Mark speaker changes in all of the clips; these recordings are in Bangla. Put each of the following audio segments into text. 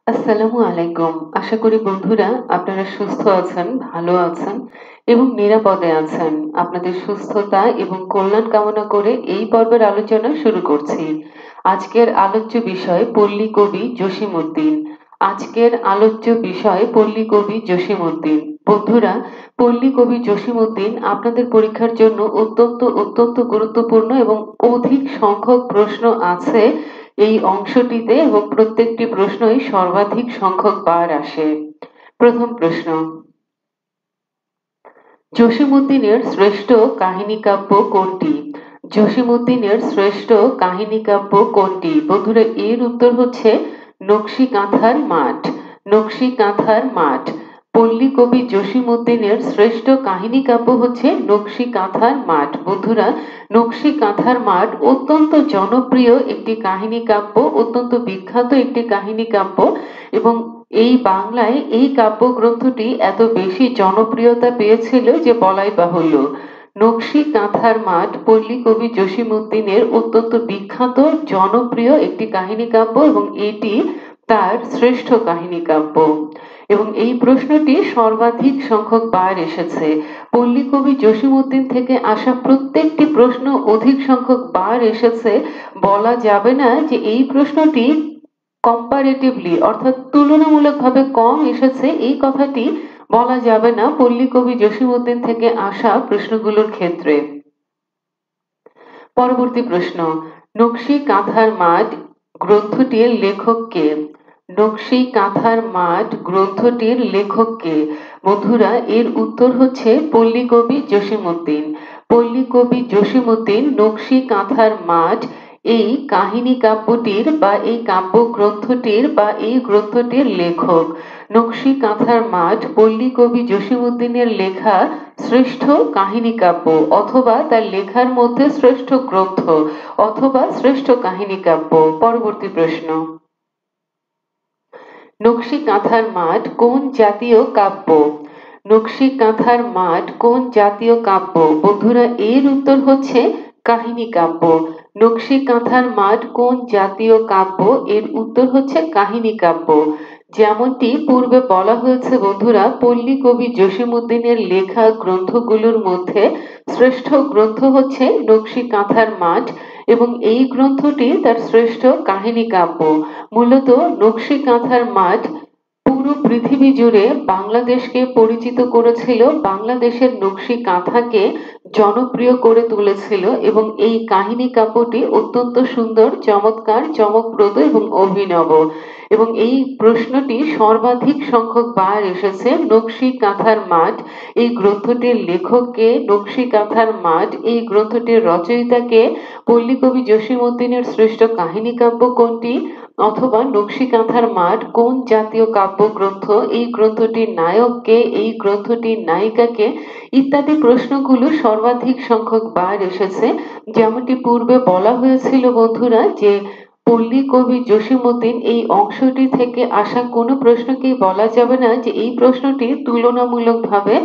Speaker 1: আসসালামু আলাইকুম। আশা করি বন্ধুরা আপনারা সুস্থ আছেন, ভালো আছেন এবং নিরাপদে আছেন। আপনাদের সুস্থতা এবং কল্যাণ কামনা করে এই পর্বের আলোচনা শুরু করছি। আজকের আলোচ্য বিষয় পল্লী কবি জসীমউদ্দীন। আজকের আলোচ্য বিষয় পল্লী কবি জসীমউদ্দীন। বন্ধুরা, পল্লী কবি জসীমউদ্দীন আপনাদের পরীক্ষার জন্য অত্যন্ত গুরুত্বপূর্ণ এবং অধিক সংখ্যক প্রশ্ন আছে এই অংশটিতে এবং প্রত্যেকটি প্রশ্নই সর্বাধিক সংখ্যক বার আসে। প্রথম প্রশ্ন, জসীমউদ্দীনের শ্রেষ্ঠ কাহিনী কাব্য কোনটি? জসীমউদ্দীনের শ্রেষ্ঠ কাহিনী কাব্য কোনটি? বন্ধুরা, এর উত্তর হচ্ছে নকশি কাঁথার মাঠ। নকশি কাঁথার মাঠ। পল্লী কবি জসীমউদ্দীনের শ্রেষ্ঠ কাহিনী কাব্য হচ্ছে নকশি কাঁথার মাঠ। বন্ধুরা, নকশি কাঁথার মাঠ অত্যন্ত জনপ্রিয় একটি কাহিনী কাব্য, অত্যন্ত বিখ্যাত একটি কাহিনী কাব্য এবং এই বাংলায় এই কাব্যগ্রন্থটি এত বেশি জনপ্রিয়তা পেয়েছিল যে বলাই বাহুল্য। নকশি কাঁথার মাঠ পল্লী কবি জসীমউদ্দীনের অত্যন্ত বিখ্যাত জনপ্রিয় একটি কাহিনী কাব্য এবং এটি তার শ্রেষ্ঠ কাহিনী কাব্য এবং এই প্রশ্নটি সর্বাধিক সংখ্যক বার এসেছে। পল্লী কবি জসীমউদ্দীন থেকে আসা প্রত্যেকটি প্রশ্ন অধিক সংখ্যক বার এসেছে। বলা যাবে না যে এই প্রশ্নটি কম্পারেটিভলি অর্থাৎ তুলনামূলকভাবে কম এসেছে, এই কথাটি বলা যাবে না পল্লী কবি জসীমউদ্দীন থেকে আসা প্রশ্নগুলোর ক্ষেত্রে। পরবর্তী প্রশ্ন, নকশি কাঁথার মাঠ গ্রন্থটির লেখক কে? নকশি কাঁথার মাঠ গ্রন্থটির লেখক কে? বন্ধুরা, এর উত্তর হচ্ছে পল্লী কবি জসীমউদ্দীন। পল্লী কবি জসীমউদ্দীন নকশি কাঁথার মাঠ এই কাহিনী কাব্যটির বা এই কাব্যগ্রন্থটির বা এই গ্রন্থটির লেখক। নকশি কাঁথার মাঠ পল্লী কবি জসীমউদ্দীনের লেখা শ্রেষ্ঠ কাহিনী কাব্য অথবা তার লেখার মধ্যে শ্রেষ্ঠ গ্রন্থ অথবা শ্রেষ্ঠ কাহিনী কাব্য। পরবর্তী প্রশ্ন, নকশি কাঁথার মাঠ কোন জাতীয় কাব্য? নকশি কাঁথার মাঠ কোন জাতীয় কাব্য? বন্ধুরা, এর উত্তর হচ্ছে কাহিনী কাব্য। নকশি কাঁথার মাঠ কোন জাতীয় কাব্য? এর উত্তর হচ্ছে কাহিনী কাব্য। যেমনটি পূর্বে বলা হয়েছে বন্ধুরা, পল্লী কবি জসীমউদ্দীনের লেখা গ্রন্থগুলোর মধ্যে শ্রেষ্ঠ গ্রন্থ হচ্ছে নকশি কাঁথার মাঠ এবং এই গ্রন্থটি তার শ্রেষ্ঠ কাহিনী কাব্য। মূলত নকশি কাঁথার মাঠ পুরো পৃথিবী জুড়ে বাংলাদেশকে পরিচিত করেছিল, বাংলাদেশের নকশি কাঁথাকে জনপ্রিয় করে তুলেছিল এবং এই কাহিনী কাব্যটি অত্যন্ত সুন্দর, চমৎকার, চমকপ্রদ এবং অভিনব এবং এই প্রশ্নটি সর্বাধিক সংখ্যক বার এসেছে। নকশি কাঁথার মাঠ এই গ্রন্থটির লেখককে? নকশি কাঁথার মাঠ এই গ্রন্থটির রচয়িতাকে? পল্লী কবি জসীমউদ্দীনের শ্রেষ্ঠ কাহিনী কাব্য কোনটি? অথবা নকশি কাঁথার মাঠ কোন জাতীয় কাব্যগ্রন্থ? এই গ্রন্থটির নায়ক কে? এই গ্রন্থটির নায়িকা কে? ইত্যাদি প্রশ্নগুলো সর্বাধিক সংখ্যক বার এসেছে। যেমনটি পূর্বে বলা হয়েছিল বন্ধুরা যে পল্লী কবি জসীমউদ্দীন এই অংশটি থেকে আসা কোনো প্রশ্নকেই বলা যাবে না যে এই প্রশ্নটি তুলনামূলকভাবে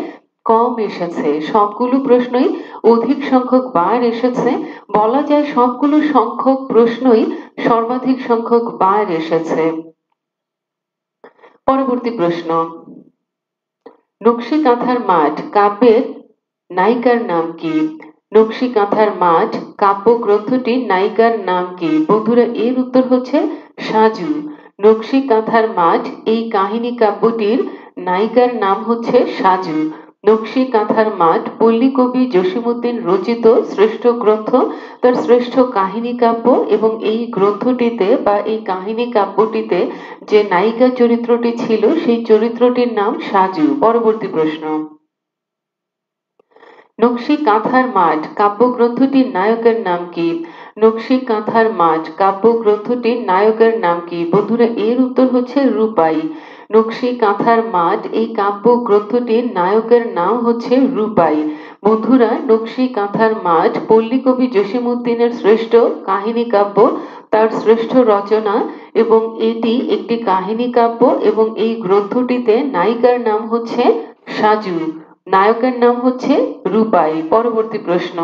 Speaker 1: কম এসেছে। সবগুলো প্রশ্নই অধিক সংখ্যক বার এসেছে। বলা যায় সবগুলো সংখ্যক প্রশ্নই সর্বাধিক সংখ্যক বার এসেছে। পরবর্তী প্রশ্ন, নকশি কাঁথার মাঠ কাব্যের নায়িকার নাম কি? নকশি কাঁথার মাঠ কাব্যগ্রন্থটির নায়িকার নাম কি? বন্ধুরা, এর উত্তর হচ্ছে সাজু। নকশি কাঁথার মাঠ এই কাহিনী কাব্যটির নায়িকার নাম হচ্ছে সাজু। নকশি কাঁথার মাঠ পল্লী কবি জসীমউদ্দীন রচিত শ্রেষ্ঠ গ্রন্থ, তার শ্রেষ্ঠ কাহিনী কাব্য এবং এই গ্রন্থটিতে বা এই কাহিনী কাব্যটিতে যে নায়িকা চরিত্রটি ছিল সেই চরিত্রটির নাম সাজু। পরবর্তী প্রশ্ন, নকশি কাঁথার মাঠ কাব্যগ্রন্থটির নায়কের নাম কি? নকশি কাঁথার মাঠ কাব্যগ্রন্থটির নায়কের নাম কি? বন্ধুরা, এর উত্তর হচ্ছে রূপাই। নকশি কাঁথার মাঠ এই কাব্যগ্রন্থটির নায়কের নাম হচ্ছে রূপাই। বন্ধুরা, নকশি কাঁথার মাঠ পল্লী কবি জসীমউদ্দীনের শ্রেষ্ঠ কাহিনী কাব্য, তার শ্রেষ্ঠ রচনা এবং এটি একটি কাহিনী কাব্য এবং এই গ্রন্থটিতে নায়িকার নাম হচ্ছে সাজু, নায়কের নাম হচ্ছে রূপাই। পরবর্তী প্রশ্ন,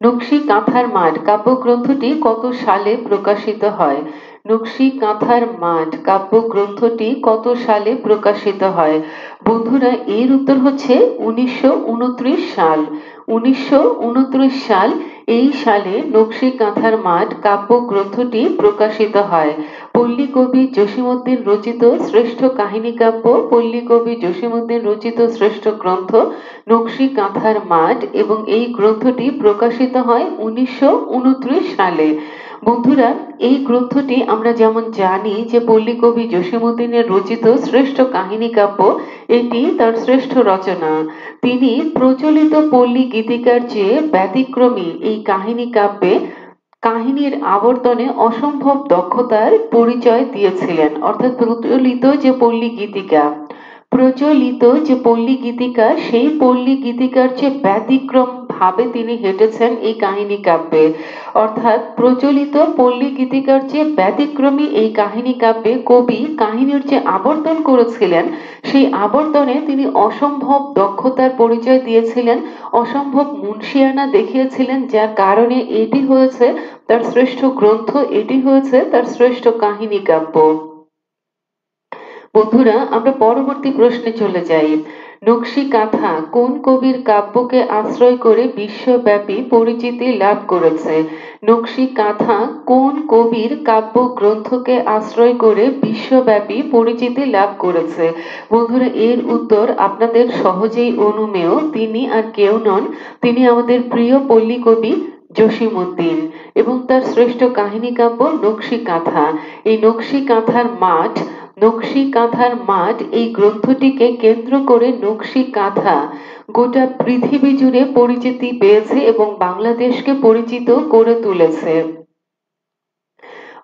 Speaker 1: নকশি কাঁথার মাঠ কাব্যগ্রন্থটি কত সালে প্রকাশিত হয়? নকশি কাঁথার মাঠ কাব্যগ্রন্থটি কত সালে প্রকাশিত হয়? বন্ধুরা, এর উত্তর হচ্ছে 1929 সাল। 1929 সাল, এই সালে নকশি কাঁথার মাঠ কাব্যগ্রন্থটি প্রকাশিত হয়। পল্লী কবি জসীমউদ্দীন রচিত শ্রেষ্ঠ কাহিনী কাব্য, পল্লী কবি জসীমউদ্দীন রচিত শ্রেষ্ঠ গ্রন্থ নকশি কাঁথার মাঠ, এবং এই গ্রন্থটি প্রকাশিত হয় 1929 সালে। বন্ধুরা, এই গ্রন্থটি আমরা যেমন জানি যে পল্লী কবি জসীমউদ্দীনের রচিত শ্রেষ্ঠ কাহিনী কাব্য, এটি তার শ্রেষ্ঠ রচনা। তিনি প্রচলিত পল্লী গীতিকার চেয়ে ব্যতিক্রমী এই কাহিনী কাব্যে কাহিনীর আবর্তনে অসম্ভব দক্ষতার পরিচয় দিয়েছিলেন। অর্থাৎ প্রচলিত যে পল্লী গীতিকা সেই পল্লী গীতিকার চেয়ে ব্যতিক্রম ভাবে তিনি হেঁটেছেন এই কাহিনী কাব্যে। অর্থাৎ প্রচলিত পল্লী গীতিকার চেয়ে ব্যতিক্রমী এই কাহিনী কাব্যে কবি কাহিনীর যে আবর্তন করেছিলেন সেই আবর্তনে তিনি অসম্ভব দক্ষতার পরিচয় দিয়েছিলেন, অসম্ভব মুনশিয়ানা দেখিয়েছিলেন, যার কারণে এটি হয়েছে তার শ্রেষ্ঠ গ্রন্থ, এটি হয়েছে তার শ্রেষ্ঠ কাহিনী কাব্য। বন্ধুরা, আমরা পরবর্তী প্রশ্নে চলে যাই। নকশি কাঁথা কোন কবির কাব্যকে আশ্রয় করে বিশ্বব্যাপী পরিচিতি লাভ করেছে? নকশি কাঁথা কোন কবির কাব্য গ্রন্থকে আশ্রয় করে বিশ্বব্যাপী পরিচিতি লাভ করেছে? বন্ধুরা, এর উত্তর আপনাদের সহজেই অনুমেয়। তিনি আর কেউ নন, তিনি আমাদের প্রিয় পল্লী কবি জসীমউদ্দীন, এবং তার শ্রেষ্ঠ কাহিনী কাব্য নকশি কাঁথা। এই নকশি কাঁথার মাঠ এই গ্রন্থটিকে কেন্দ্র করে নকশি কাঁথা গোটা পৃথিবী জুড়ে পরিচিতি পেয়েছে এবং বাংলাদেশকে পরিচিত করে তুলেছে।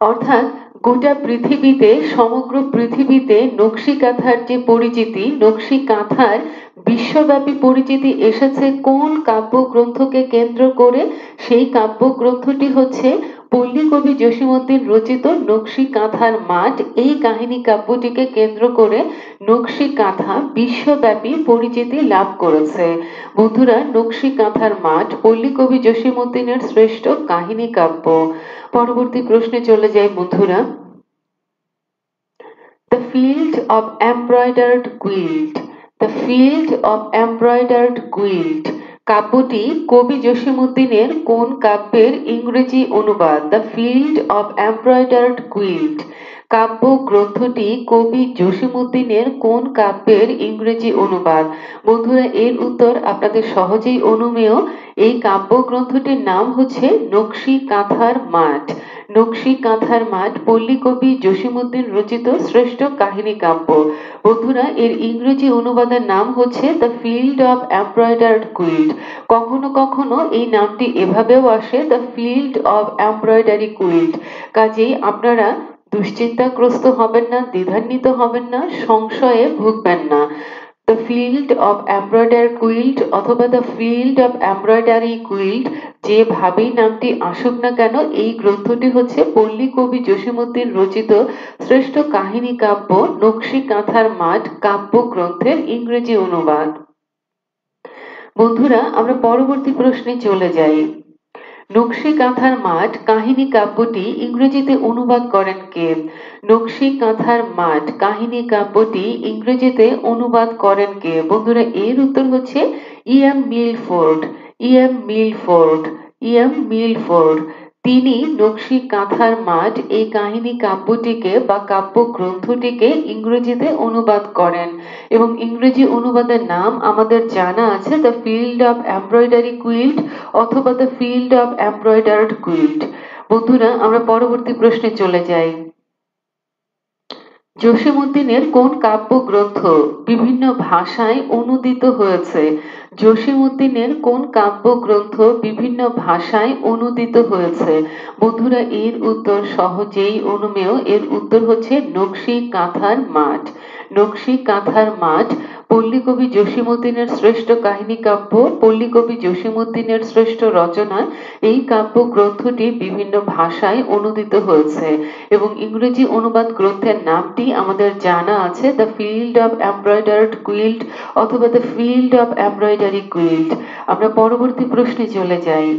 Speaker 1: অর্থাৎ গোটা পৃথিবীতে, সমগ্র পৃথিবীতে নকশি কাঁথার যে পরিচিতি, নকশি কাঁথার বিশ্বব্যাপী পরিচিতি এসেছে কোন কাব্যগ্রন্থকে কেন্দ্র করে? সেই কাব্যগ্রন্থটি হচ্ছে পল্লী কবি জসীমউদ্দীন রচিত নকশি কাঁথার মাঠ। এই কাহিনী কাব্যটিকে কেন্দ্র করে নকশি কাঁথা বিশ্বব্যাপী পরিচিতি লাভ করেছে। বন্ধুরা, নকশি কাঁথার মাঠ পল্লী কবি জসীমউদ্দীনের শ্রেষ্ঠ কাহিনী কাব্য। পরবর্তী প্রশ্নে চলে যাই বন্ধুরা। The field of embroidered quilt, the field of embroidered quilt কাব্যটি কবি জসীমউদ্দীনের কোন কাব্যের ইংরেজি অনুবাদ? The field of embroidered quilt কাব্য গ্রন্থটি কবি জসীমউদ্দীনের কোন কাব্যের ইংরেজি অনুবাদ? বন্ধুরা, এর উত্তর আপনাদের সহজেই অনুমেয়। এই কাব্যগ্রন্থটির নাম হচ্ছে নকশি কাঁথার মাঠ। নকশি কাঁথার মাঠ পল্লী কবি জসীমউদ্দীন রচিত শ্রেষ্ঠ কাহিনী কাব্য। বন্ধুরা, এর ইংরেজি অনুবাদের নাম হচ্ছে the field of embroidered quilt. কখনো কখনো এই নামটি এভাবেও আসে, the field of embroidery quilt. কাজেই আপনারা দুশ্চিন্তাগ্রস্ত হবেন না, দ্বিধান্বিত হবেন না, সংশয়ে ভুগবেন না। The field of embroidery quilt অথবা the field of embroidery quilt, যেভাবেই নামটি আসুক না কেন, এই গ্রন্থটি হচ্ছে পল্লী কবি জসীমউদ্দীন রচিত শ্রেষ্ঠ কাহিনী কাব্য নকশি কাঁথার মাঠ কাব্য গ্রন্থের ইংরেজি অনুবাদ। বন্ধুরা, আমরা পরবর্তী প্রশ্নে চলে যাই। নকশি কাঁথার মাঠ কাহিনী কাব্যটি ইংরেজিতে অনুবাদ করেন কে? নকশি কাঁথার মাঠ কাহিনী কাব্যটি ইংরেজিতে অনুবাদ করেন কে? বন্ধুরা, এর উত্তর হচ্ছে E.M. Milford. E.M. Milford. E.M. Milford তিনি নকশি কাঁথার মাঠ এই কাহিনী কাব্যটিকে বা কাব্য গ্রন্থটিকে ইংরেজিতে অনুবাদ করেন, এবং ইংরেজি অনুবাদের নাম আমাদের জানা আছে, the field of embroidery quilt অথবা the field of embroidered quilt. বন্ধুরা, আমরা পরবর্তী প্রশ্নে চলে যাই। জসীমউদ্দীনের কোন কাব্যগ্রন্থ বিভিন্ন ভাষায় অনূদিত হয়েছে? জসীমউদ্দীনের কোন কাব্যগ্রন্থ বিভিন্ন ভাষায় অনূদিত হয়েছে? বন্ধুরা, এর উত্তর সহজেই অনুমেয়। এর উত্তর হচ্ছে নকশি কাঁথার মাঠ। নকশি কাঁথার মাঠ পল্লী কবি জসীমউদ্দীনের শ্রেষ্ঠ কাহিনী কাব্য, পল্লী কবি জসীমউদ্দীনের শ্রেষ্ঠ রচনা। এই কাব্য গ্রন্থটি বিভিন্ন ভাষায় অনূদিত হয়েছে, এবং ইংরেজি অনুবাদ গ্রন্থের নামটি আমাদের জানা আছে, the field of embroidered quilt অথবা the field of embroidery quilt. আমরা পরবর্তী প্রশ্নে চলে যাই।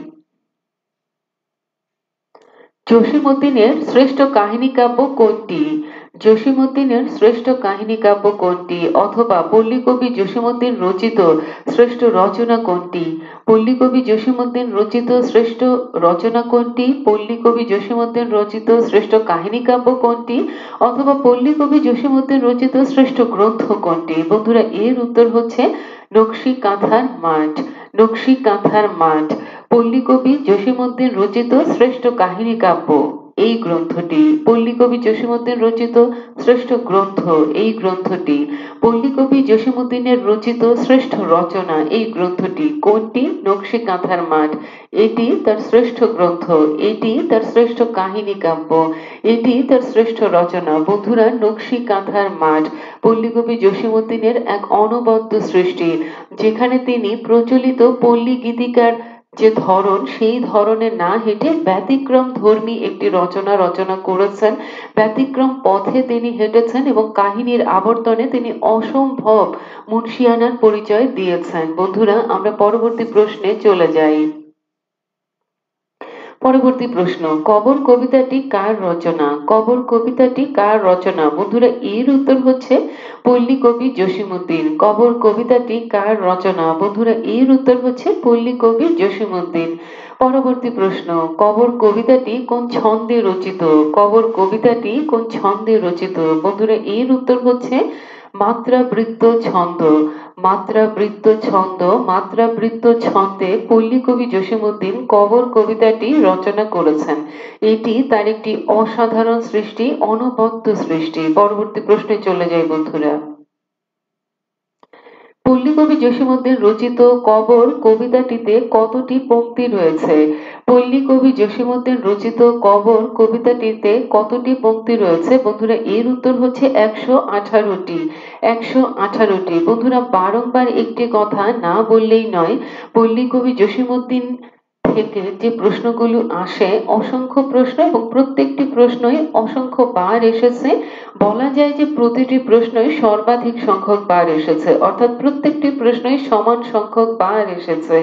Speaker 1: জসীমউদ্দীনের শ্রেষ্ঠ কাহিনী কাব্য কোনটি? জসীমউদ্দীনের শ্রেষ্ঠ কাহিনী কাব্য কোনটি? অথবা পল্লীকবি জসীমউদ্দীন রচিত শ্রেষ্ঠ রচনা কোনটি? পল্লীকবি জসীমউদ্দীন রচিত শ্রেষ্ঠ রচনা কোনটি? পল্লীকবি জসীমউদ্দীন রচিত শ্রেষ্ঠ কাহিনী কাব্য কোনটি? অথবা পল্লীকবি জসীমউদ্দীন রচিত শ্রেষ্ঠ গ্রন্থ কোনটি? বন্ধুরা, এর উত্তর হচ্ছে নকশি কাঁথার মাঠ। নকশি কাঁথার মাঠ পল্লীকবি জসীমউদ্দীন রচিত শ্রেষ্ঠ কাহিনী কাব্য এই গ্রন্থটি। পল্লীকবি জসীমউদ্দীন রচিত শ্রেষ্ঠ গ্রন্থ এই গ্রন্থটি। পল্লীকবি জসীমউদ্দীনের রচিত শ্রেষ্ঠ রচনা এই গ্রন্থটি। কোনটি? নকশি কাঁথার মাঠ। এটি তার শ্রেষ্ঠ গ্রন্থ, এটি তার শ্রেষ্ঠ কাহিনী কাব্য, এটি তার শ্রেষ্ঠ রচনা। বন্ধুরা, নকশি কাঁথার মাঠ পল্লীকবি জসীমউদ্দীনের এক অনবদ্য সৃষ্টি, যেখানে তিনি প্রচলিত পল্লী গীতিকার যে ধরন, সেই ধরনে না হেঁটে ব্যতিক্রম ধর্মী একটি রচনা করেছেন। ব্যতিক্রম পথে তিনি হেঁটেছেন এবং কাহিনীর আবর্তনে তিনি অসম্ভব মুনশিয়ানার পরিচয় দিয়েছেন। বন্ধুরা, আমরা পরবর্তী প্রশ্নে চলে যাই। পরবর্তী প্রশ্ন, কবর কবিতাটি কার রচনা? কবর কবিতাটি কার রচনা? বন্ধুরা, এর উত্তর হচ্ছে পল্লীকবি জসীমউদ্দীন। কবর কবিতাটি কার রচনা? বন্ধুরা, এর উত্তর হচ্ছে পল্লীকবি জসীমউদ্দীন। পরবর্তী প্রশ্ন, কবর কবিতাটি কোন ছন্দে রচিত? কবর কবিতাটি কোন ছন্দে রচিত? বন্ধুরা, এর উত্তর হচ্ছে মাত্রাবৃত্ত ছন্দ। মাত্রাবৃত্ত ছন্দ। মাত্রাবৃত্ত ছন্দে পল্লীকবি জসীমউদ্দীন কবর কবিতাটি রচনা করেছেন। এটি তার একটি অসাধারণ সৃষ্টি, অনবদ্য সৃষ্টি। পরবর্তী প্রশ্নে চলে যাই বন্ধুরা। পল্লীকবি জসীমউদ্দীন রচিত কবর কবিতাটিতে কতটি পংক্তি রয়েছে? পল্লীকবি জসীমউদ্দীন রচিত কবর কবিতাটিতে কতটি পংক্তি রয়েছে? বন্ধুরা, এর উত্তর হচ্ছে 118টি। 118টি। বন্ধুরা, বারংবার একটি কথা না বললেই নয়, পল্লীকবি জসীমউদ্দীন থেকে যে প্রশ্নগুলো আসে, অসংখ্য প্রশ্ন, এবং প্রত্যেকটি প্রশ্নই অসংখ্য বার এসেছে। বলা যায় যে প্রতিটি প্রশ্নই সর্বাধিক সংখ্যক বার এসেছে, অর্থাৎ প্রত্যেকটি প্রশ্নই সমান সংখ্যক বার এসেছে।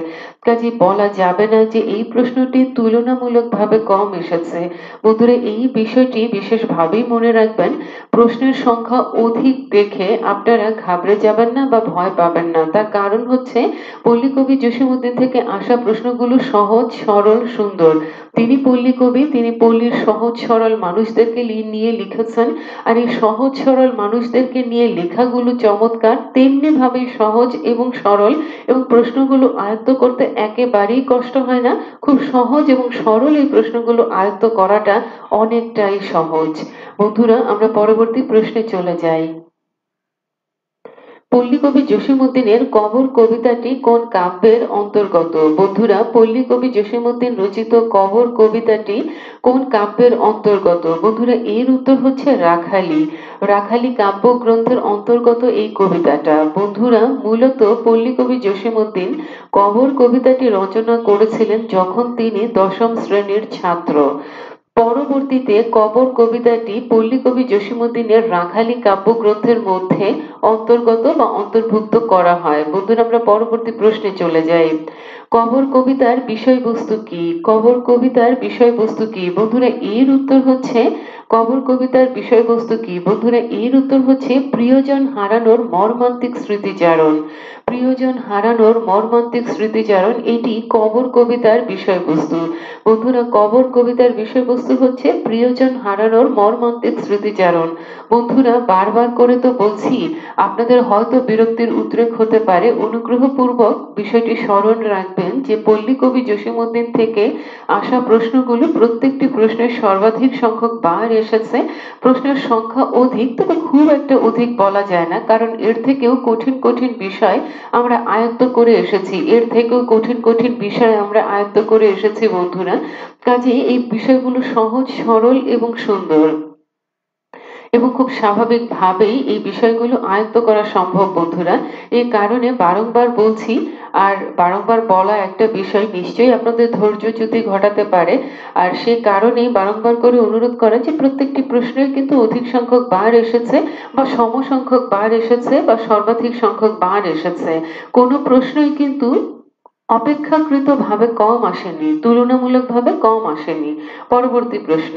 Speaker 1: কাজে বলা যাবে না যে এই প্রশ্নটি তুলনামূলকভাবে কম এসেছে। বন্ধুরা, এই বিষয়টি বিশেষভাবেই মনে রাখবেন। প্রশ্নের সংখ্যা অধিক দেখে আপনারা ঘাবড়ে যাবেন না বা ভয় পাবেন না। তার কারণ হচ্ছে পল্লীকবি জসীমউদ্দীন থেকে আসা প্রশ্নগুলো সহজ, সরল, সুন্দর। তিনি পল্লীকবি, তিনি পল্লীর সহজ সরল মানুষদেরকে নিয়ে লিখেছেন। আর এই সহজ সরল মানুষদেরকে নিয়ে লেখাগুলো চমৎকার, তেমনি ভাবে সহজ এবং সরল, এবং প্রশ্নগুলো আয়ত্ত করতে একেবারেই কষ্ট হয় না। খুব সহজ এবং সরল এই প্রশ্নগুলো আয়ত্ত করাটা অনেকটাই সহজ। বন্ধুরা, আমরা পরবর্তী প্রশ্নে চলে যাই। পল্লীকবি জসীমউদ্দীনের কবর কবিতাটি কোন কাব্যের অন্তর্গত? বন্ধুরা, পল্লীকবি জসীমউদ্দীন রচিত কবর কবিতাটি কোন কাব্যের অন্তর্গত? বন্ধুরা, এর উত্তর হচ্ছে রাখালি। রাখালি কাব্য গ্রন্থের অন্তর্গত এই কবিতাটা। বন্ধুরা, মূলত পল্লীকবি জসীমউদ্দীন কবর কবিতাটি রচনা করেছিলেন যখন তিনি দশম শ্রেণীর ছাত্র। পরবর্তীতে কবর কবিতাটি পল্লীকবি জসীমউদ্দীনের রাখালি কাব্যগ্রন্থের মধ্যে অন্তর্গত বা অন্তর্ভুক্ত করা হয়। বন্ধুরা, আমরা পরবর্তী প্রশ্নে চলে যাই। কবর কবিতার বিষয়বস্তু কি? কবর কবিতার বিষয়বস্তু কি? বন্ধুরা, এর উত্তর হচ্ছে কবর কবিতার বিষয়বস্তু কি? বন্ধুরা, এর উত্তর হচ্ছে প্রিয়জন হারানোর মর্মান্তিক স্মৃতিচারণ। প্রিয়জন হারানোর মর্মান্তিক স্মৃতিচারণ, এটি কবর কবিতার বিষয়বস্তু। বন্ধুরা, কবর কবিতার বিষয়বস্তু হচ্ছে প্রিয়জন হারানোর মর্মান্তিক স্মৃতিচারণ। বন্ধুরা, বারবার করে তো বলছি, আপনাদের হয়তো বিরক্তির উদ্রেক হতে পারে। অনুগ্রহপূর্বক বিষয়টি স্মরণ রাখবেন যে পল্লীকবি জসীমউদ্দীন থেকে আসা প্রশ্নগুলো প্রত্যেকটি প্রশ্নের সর্বাধিক সংখ্যক বার এসেছে। প্রশ্নের সংখ্যা অধিক, তবে খুব একটা অধিক বলা যায় না, কারণ এর থেকেও কঠিন কঠিন বিষয় আমরা আয়ত্ত করে এসেছি। এর থেকেও কঠিন কঠিন বিষয় আমরা আয়ত্ত করে এসেছি বন্ধুরা। কাজেই এই বিষয়গুলো সহজ, সরল এবং সুন্দর, এবং খুব স্বাভাবিকভাবেই এই বিষয়গুলো আয়ত্ত করা সম্ভব বন্ধুরা। এই কারণে বারংবার বলছি, আর বারংবার বলা একটা বিষয় নিশ্চয়ই আপনাদের ধৈর্যচ্যুতি ঘটাতে পারে। আর সে কারণেই বারংবার করে অনুরোধ করা যে প্রত্যেকটি প্রশ্নের কিন্তু অধিক সংখ্যক বার এসেছে, বা সমসংখ্যক বার এসেছে, বা সর্বাধিক সংখ্যক বার এসেছে। কোনো প্রশ্নই কিন্তু অপেক্ষাকৃতভাবে কম আসেনি, তুলনামূলকভাবে কম আসেনি। পরবর্তী প্রশ্ন,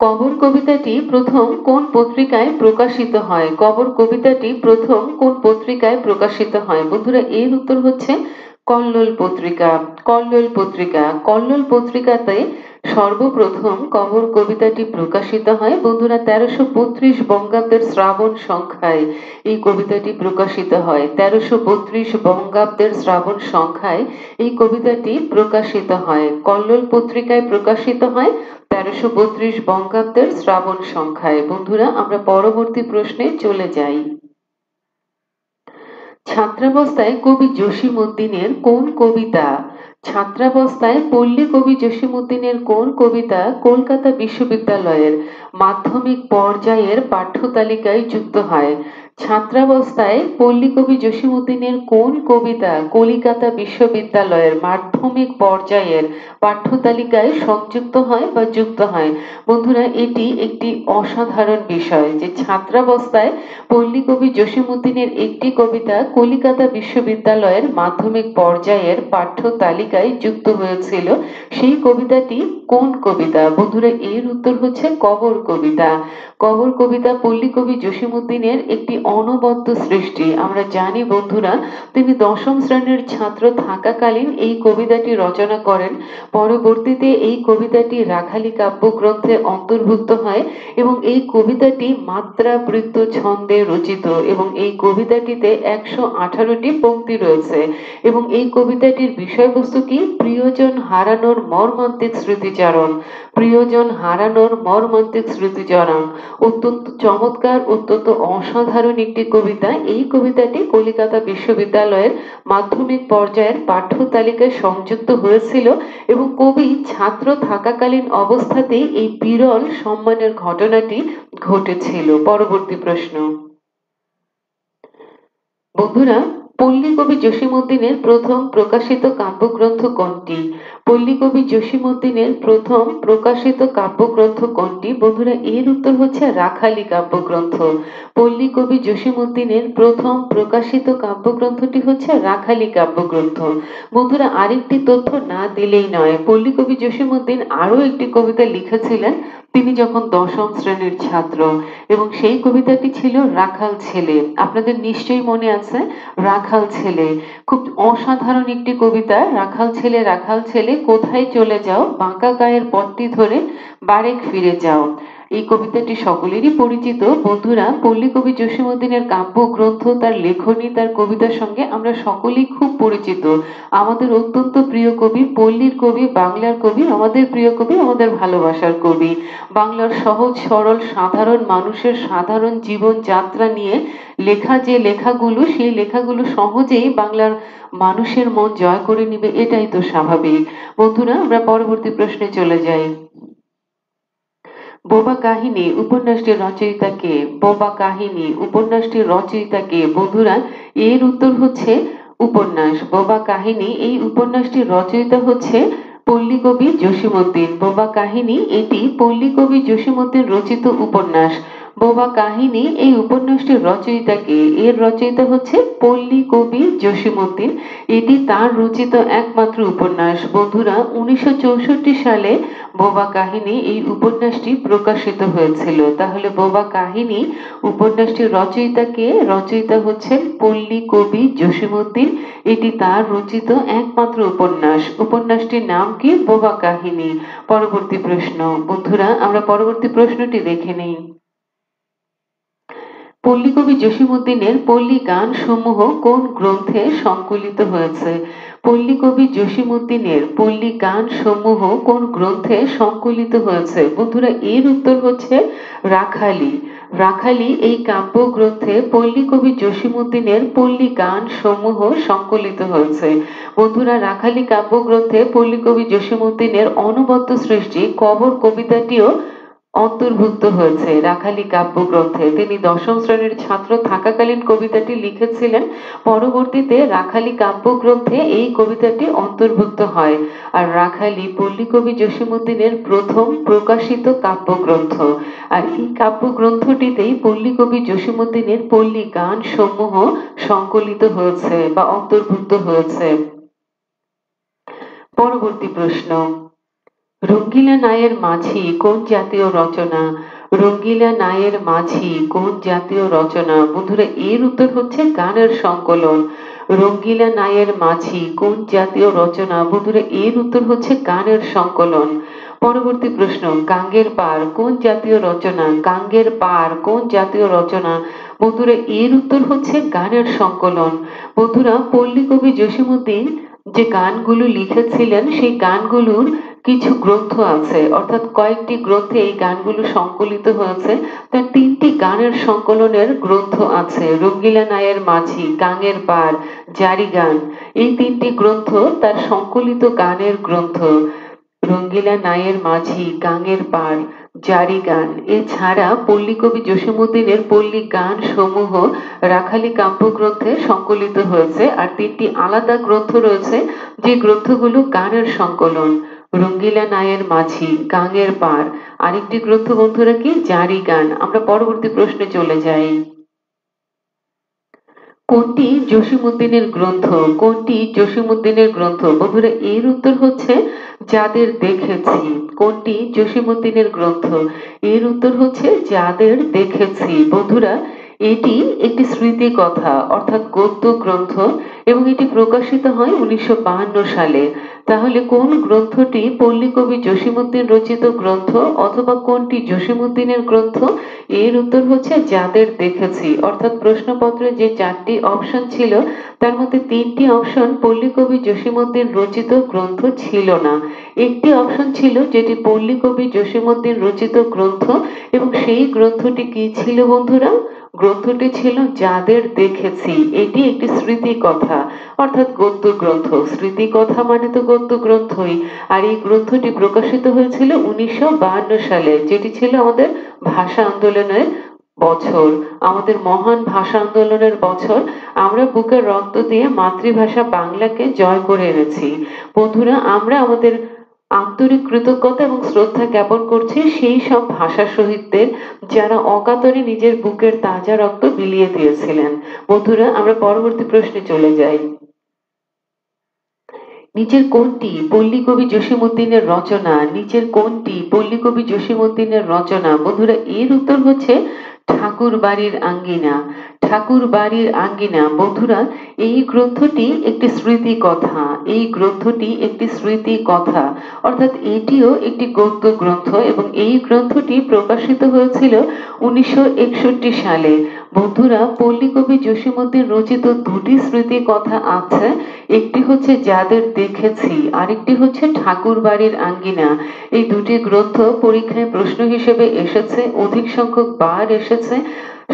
Speaker 1: কবর কবিতাটি প্রথম কোন পত্রিকায় প্রকাশিত হয়? কবর কবিতাটি প্রথম কোন পত্রিকায় প্রকাশিত হয়? বন্ধুরা এর উত্তর হচ্ছে কল্লোল পত্রিকা। কল্লোল পত্রিকা, কল্লোল পত্রিকাতে সর্বপ্রথম কবর কবিতাটি প্রকাশিত হয়। বন্ধুরা 1332 বঙ্গাব্দের শ্রাবণ সংখ্যায় এই কবিতাটি প্রকাশিত হয়। 1332 বঙ্গাব্দের শ্রাবণ সংখ্যায় এই কবিতাটি প্রকাশিত হয়। কল্লোল পত্রিকায় প্রকাশিত হয় 1332 বঙ্গাব্দের শ্রাবণ সংখ্যায়। বন্ধুরা আমরা পরবর্তী প্রশ্নে চলে যাই। ছাত্রাবস্থায় কবি জসীমউদ্দীনের কোন কবিতা ছাত্রাবস্থায় পল্লী কবি জসীমউদ্দীনের কোন কবিতা কলকাতা বিশ্ববিদ্যালয়ের মাধ্যমিক পর্যায়ের পাঠ্যতালিকায় যুক্ত হয়? ছাত্রাবস্থায় পল্লী কবি জসীমউদ্দীনের কোন কবিতা কলিকাতা বিশ্ববিদ্যালয়ের মাধ্যমিক পর্যায়ের পাঠ্যতালিকায় সংযুক্ত হয় বা যুক্ত হয়? বন্ধুরা এটি একটি অসাধারণ বিষয় যে ছাত্রাবস্থায় পল্লী কবি জসীমউদ্দীনের একটি কবিতা কলিকাতা বিশ্ববিদ্যালয়ের মাধ্যমিক পর্যায়ের পাঠ্য তালিকায় যুক্ত হয়েছিল। সেই কবিতাটি কোন কবিতা? বন্ধুরা এর উত্তর হচ্ছে কবর কবিতা। কবর কবিতা পল্লী কবি জসীমউদ্দীনের একটি অনবদ্য সৃষ্টি। আমরা জানি বন্ধুরা তিনি দশম শ্রেণীর ছাত্র থাকাকালীন এই কবিতাটি রচনা করেন। পরবর্তীতে এই কবিতাটি রাখালি কাব্যগ্রন্থে অন্তর্ভুক্ত হয় এবং এই কবিতাটি মাত্রাবৃত্ত ছন্দে রচিত এবং এই কবিতাটিতে 118টি পংক্তি রয়েছে এবং এই কবিতাটির বিষয়বস্তু কি? প্রিয়জন হারানোর মর্মান্তিক স্মৃতিচারণ। প্রিয়জন হারানোর মর্মান্তিক স্মৃতিচারণ অত্যন্ত চমৎকার, অত্যন্ত অসাধারণ একটি কবিতা। এই কবিতাটি কলিকাতা বিশ্ববিদ্যালয়ের মাধ্যমিক পর্যায়ের পাঠ্য তালিকায় সংযুক্ত হয়েছিল এবং কবি ছাত্র থাকাকালীন অবস্থাতেই এই বিরল সম্মানের ঘটনাটি ঘটেছিল। পরবর্তী প্রশ্ন, বন্ধুরা পল্লী কবি জসীমউদ্দীনের প্রথম প্রকাশিত কাব্যগ্রন্থ কোনটি? পল্লী কবি জসীমউদ্দীনের প্রথম প্রকাশিত কাব্যগ্রন্থ কোনটি? বন্ধুরা এর উত্তর হচ্ছে রাখালি কাব্যগ্রন্থ। পল্লী কবি জসীমউদ্দীনের প্রথম প্রকাশিত কাব্যগ্রন্থটি হচ্ছে রাখালি কাব্যগ্রন্থ। বন্ধুরা আরেকটি তথ্য না দিলেই নয়, পল্লী কবি জসীমউদ্দীন আরো একটি কবিতা লিখেছিলেন তিনি যখন দশম শ্রেণীর ছাত্র এবং সেই কবিতাটি ছিল রাখাল ছেলে। আপনাদের নিশ্চয়ই মনে আছে রাখাল ছেলে, খুব অসাধারণ একটি কবিতা। রাখাল ছেলে রাখাল ছেলে কোথায় চলে যাও, বাঁকা গায়ের পথটি ধরে বারেক ফিরে যাও। এই কবিতাটি সকলেরই পরিচিত। বন্ধুরা পল্লী কবি জসীমউদ্দীনের কাব্যগ্রন্থ, তার লেখনী, তার কবিতার সঙ্গে আমরা সকলেই খুব পরিচিত। আমাদের অত্যন্ত প্রিয় কবি, পল্লীর কবি, বাংলার কবি, আমাদের প্রিয় কবি, আমাদের ভালোবাসার কবি। বাংলার সহজ সরল সাধারণ মানুষের সাধারণ জীবন যাত্রা নিয়ে লেখা যে লেখাগুলো, সেই লেখাগুলো সহজেই বাংলার মানুষের মন জয় করে নিবে, এটাই তো স্বাভাবিক। বন্ধুরা আমরা পরবর্তী প্রশ্নে চলে যাই। বোবা কাহিনী উপন্যাসটির রচয়িতা কে? বোবা কাহিনী উপন্যাসটির রচয়িতা কে? বন্ধুরা এর উত্তর হচ্ছে উপন্যাস। বোবা কাহিনী এই উপন্যাসটির রচয়িতা হচ্ছে পল্লী কবি জসীমউদ্দীন। বোবা কাহিনী এটি পল্লী কবি জসীমউদ্দীন রচিত উপন্যাস। বোবা কাহিনী এই উপন্যাসটির রচয়িতা কে? এর রচয়িতা হচ্ছে পল্লী কবি জসীমউদ্দীন। এটি তার রচিত একমাত্র উপন্যাস। বন্ধুরা 1964 সালে বোবা কাহিনী এই উপন্যাসটি প্রকাশিত হয়েছিল। তাহলে বোবা কাহিনী উপন্যাসটির রচয়িতা কে? রচয়িতা হচ্ছেন পল্লী কবি জসীমউদ্দীন। এটি তার রচিত একমাত্র উপন্যাস। উপন্যাসটির নাম কি? বোবা কাহিনী। পরবর্তী প্রশ্ন, বন্ধুরা আমরা পরবর্তী প্রশ্নটি দেখে নেই। পল্লী কবি জসীমউদ্দীনের পল্লী গান সমূহ কোন গ্রন্থে সংকলিত হয়েছে? পল্লী কবি জসীমউদ্দীনের পল্লী গান সমূহ কোন গ্রন্থে সংকলিত হয়েছে? বন্ধুরা এর উত্তর হচ্ছে রাখালি। রাখালি এই কাব্যগ্রন্থে পল্লী কবি জসীমউদ্দীনের পল্লী গান সমূহ সংকলিত হয়েছে। বন্ধুরা রাখালি কাব্যগ্রন্থে পল্লী কবি জসীমউদ্দীনের অনবদ্য সৃষ্টি কবর কবিতাটিও অন্তর্ভুক্ত হয়েছে রাখালি কাব্যগ্রন্থে। তিনি দশম শ্রেণীর ছাত্র থাকাকালীন কবিতাটি লিখেছিলেন, পরবর্তীতে রাখালি কাব্যগ্রন্থে এই কবিতাটি অন্তর্ভুক্ত হয়। আর রাখালি পল্লীকবি জসীমউদ্দীনের প্রথম প্রকাশিত কাব্যগ্রন্থ। আর এই কাব্যগ্রন্থটিতেই পল্লীকবি জসীমউদ্দীনের পল্লী গান সমূহ সংকলিত হয়েছে বা অন্তর্ভুক্ত হয়েছে। পরবর্তী প্রশ্ন, রঙ্গিলা নায়ের মাঝি কোন জাতীয় রচনা? রঙ্গিলা নায়ের মাঝি কোন জাতীয় রচনা? বন্ধুরা এর উত্তর হচ্ছে গানের সংকলন। রঙ্গিলা নায়ের মাঝি কোন জাতীয় রচনা? বন্ধুরা এর উত্তর হচ্ছে গানের সংকলন। পরবর্তী প্রশ্ন, গাঙ্গের পার কোন জাতীয় রচনা? গাঙ্গের পার কোন জাতীয় রচনা? বন্ধুরা এর উত্তর হচ্ছে গানের সংকলন। বন্ধুরা পল্লীকবি জসীমউদ্দীন যে গানগুলো লিখেছিলেন সেই গানগুলোর কিছু গ্রন্থ আছে, অর্থাৎ কয়েকটি গ্রন্থে এই গানগুলো সংকলিত হয়েছে। তার তিনটি গানের সংকলনের গ্রন্থ আছে, রঙ্গিলা নায়ের মাঝি, গাঙ্গের পার, জারি গান। এই তিনটি গ্রন্থ তার সংকলিত গানের গ্রন্থ। রঙ্গিলা নায়ের মাঝি, গাঙ্গের পার, জারি গান। এছাড়া পল্লীকবি জসীমউদ্দীনের পল্লী গান সমূহ রাখালি কাব্যগ্রন্থে সংকলিত হয়েছে। আর তিনটি আলাদা গ্রন্থ রয়েছে যে গ্রন্থগুলো গানের সংকলন, রঙ্গিলা নায়ের মাঝি, গাঙ্গের পার, আরেকটি গ্রন্থ বন্ধুরা কি, জারি গান। আমরা পরবর্তী প্রশ্নে চলে যাই। কোনটি জসীমউদ্দীনের গ্রন্থ? কোনটি জসীমউদ্দীনের গ্রন্থ? বন্ধুরা এর উত্তর হচ্ছে যাদের দেখেছি। কোনটি জসীমউদ্দীনের গ্রন্থ? এর উত্তর হচ্ছে যাদের দেখেছি। বন্ধুরা এটি একটি স্মৃতি কথা অর্থাৎ গদ্য গ্রন্থ এবং এটি প্রকাশিত হয় 1952 সালে। তাহলে কোন গ্রন্থটি পল্লীকবি জসীমউদ্দীন রচিত গ্রন্থ অথবা কোনটি জসীমউদ্দীনের গ্রন্থ? এর উত্তর হচ্ছে যাদের দেখেছি। অর্থাৎ প্রশ্নপত্রে যে চারটি অপশন ছিল তার মধ্যে তিনটি অপশন পল্লীকবি জসীমউদ্দীন রচিত গ্রন্থ ছিল না। একটি অপশন ছিল যেটি পল্লীকবি জসীমউদ্দীন রচিত গ্রন্থ এবং সেই গ্রন্থটি কি ছিল বন্ধুরা? গ্রন্থটি ছিল যাদের দেখেছি। এটি একটি স্মৃতি কথা অর্থাৎ গদ্য গ্রন্থ। স্মৃতি কথা মানে তো গদ্য গ্রন্থই। আর এই গ্রন্থটি প্রকাশিত হয়েছিল 1952 সালে, যেটি ছিল আমাদের ভাষা আন্দোলনের বছর, আমাদের মহান ভাষা আন্দোলনের বছর। আমরা বুকের রক্ত দিয়ে মাতৃভাষা বাংলাকে জয় করে এনেছি। বন্ধুরা আমরা আমাদের আন্তরিক কৃতজ্ঞতা এবং শ্রদ্ধা জ্ঞাপন করছি সেই সব ভাষা শহীদদের যারা অকাতরে নিজের বুকের তাজা রক্ত বিলিয়ে দিয়েছিলেন। বন্ধুরা আমরা পরবর্তী প্রশ্নে চলে যাই। নিচের কোনটি পল্লীকবি জসীমউদ্দীনের রচনা? নিচের কোনটি পল্লীকবি জসীমউদ্দীনের রচনা? বন্ধুরা এর উত্তর হচ্ছে ঠাকুর বাড়ির আঙ্গিনা। ঠাকুর বাড়ির আঙ্গিনা। বন্ধুরা এই গ্রন্থটি একটি স্মৃতি কথা। এই গ্রন্থটি একটি স্মৃতি কথা অর্থাৎ এটিও একটি গদ্য গ্রন্থ এবং এই গ্রন্থটি প্রকাশিত হয়েছিল 1961 সালে। বন্ধুরা পল্লীকবি জসীমউদ্দীন রচিত দুটি স্মৃতি কথা আছে, একটি হচ্ছে যাদের দেখেছি, আরেকটি হচ্ছে ঠাকুর বাড়ির আঙ্গিনা। এই দুটি গ্রন্থ পরীক্ষায় প্রশ্ন হিসেবে এসেছে, অধিক সংখ্যক বার এসেছে,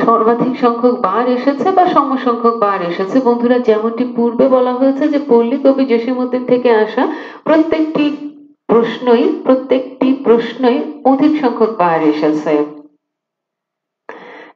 Speaker 1: সর্বাধিক সংখ্যক বার এসেছে বা সমসংখ্যক বার এসেছে। বন্ধুরা যেমনটি পূর্বে বলা হয়েছে যে পল্লীকবি জসীমউদ্দীন থেকে আসা প্রত্যেকটি প্রশ্নই অধিক সংখ্যক বার এসেছে।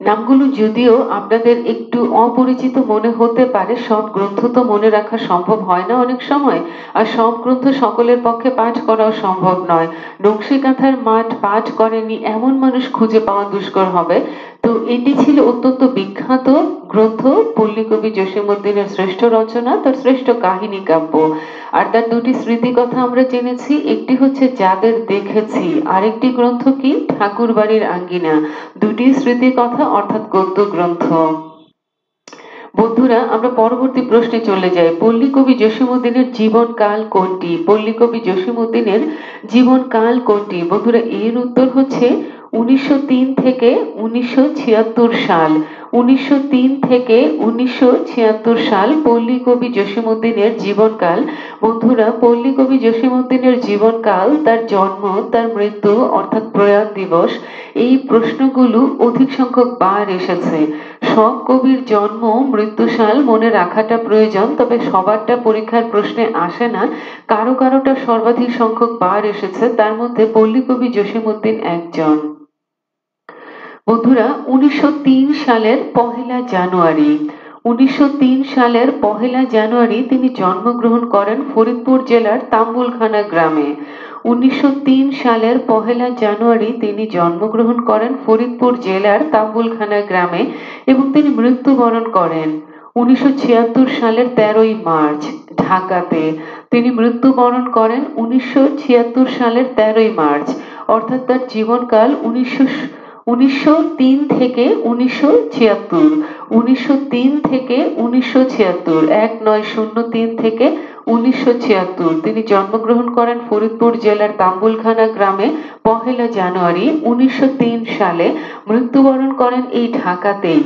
Speaker 1: নামগুলো যদিও আপনাদের একটু অপরিচিত মনে হতে পারে, সব গ্রন্থ তো মনে রাখা সম্ভব হয় না অনেক সময়, আর সব গ্রন্থ সকলের পক্ষে পাঠ করাও সম্ভব নয়। নকশিকাঁথার মাঠ পাঠ করেনি এমন মানুষ খুঁজে পাওয়া দুষ্কর হবে। তো এটি ছিল অত্যন্ত বিখ্যাত গ্রন্থ, পল্লীকবি জসীমউদ্দীনের শ্রেষ্ঠ রচনা, তার শ্রেষ্ঠ কাহিনী কাব্য। আর তার দুটি স্মৃতি কথা আমরা জেনেছি, একটি হচ্ছে যাদের দেখেছি, আরেকটি গ্রন্থ কি, ঠাকুর বাড়ির আঙ্গিনা। দুটি স্মৃতি কথা অর্থাৎ গদ্য গ্রন্থ। বন্ধুরা আমরা পরবর্তী প্রশ্নে চলে যাই। পল্লীকবি জসীমউদ্দীনের জীবনকাল কোনটি? পল্লীকবি জসীমউদ্দীনের জীবনকাল কোনটি? বন্ধুরা এর উত্তর হচ্ছে 1903 থেকে 1976 সাল। 1903 থেকে 1976 সাল পল্লীকবি জসীমউদ্দীনের জীবনকাল। বন্ধুরা পল্লীকবি জসীমউদ্দীনের জীবনকাল, তার জন্ম, তার মৃত্যু অর্থাৎ প্রয়াণ দিবস, এই প্রশ্নগুলো অধিক সংখ্যক বার এসেছে। সব কবির জন্ম মৃত্যু সাল মনে রাখাটা প্রয়োজন, তবে সবারটা পরীক্ষার প্রশ্নে আসে না। কারোটা সর্বাধিক সংখ্যক বার এসেছে, তার মধ্যে পল্লীকবি জসীমউদ্দীন একজন। বন্ধুরা 1903 সালের 1 জানুয়ারি 1903 সালের 1 জানুয়ারি তিনি জন্মগ্রহণ করেন ফরিদপুর জেলার তাম্বুলখানা গ্রামে। 1903 সালের 1 জানুয়ারি তিনি জন্মগ্রহণ করেন ফরিদপুর জেলার তাম্বুলখানা গ্রামে এবং তিনি মৃত্যুবরণ করেন 1976 সালের 13 মার্চ ঢাকাতে। তিনি মৃত্যুবরণ করেন 1976 সালের 13 মার্চ, অর্থাৎ তার জীবনকাল 1903 থেকে 1976, 1903 থেকে 1976, 1903 থেকে 1976। তিনি জন্মগ্রহণ করেন ফরিদপুর জেলার তাম্বুলখানা গ্রামে 1 জানুয়ারি 1903 সালে, মৃত্যুবরণ করেন এই ঢাকাতেই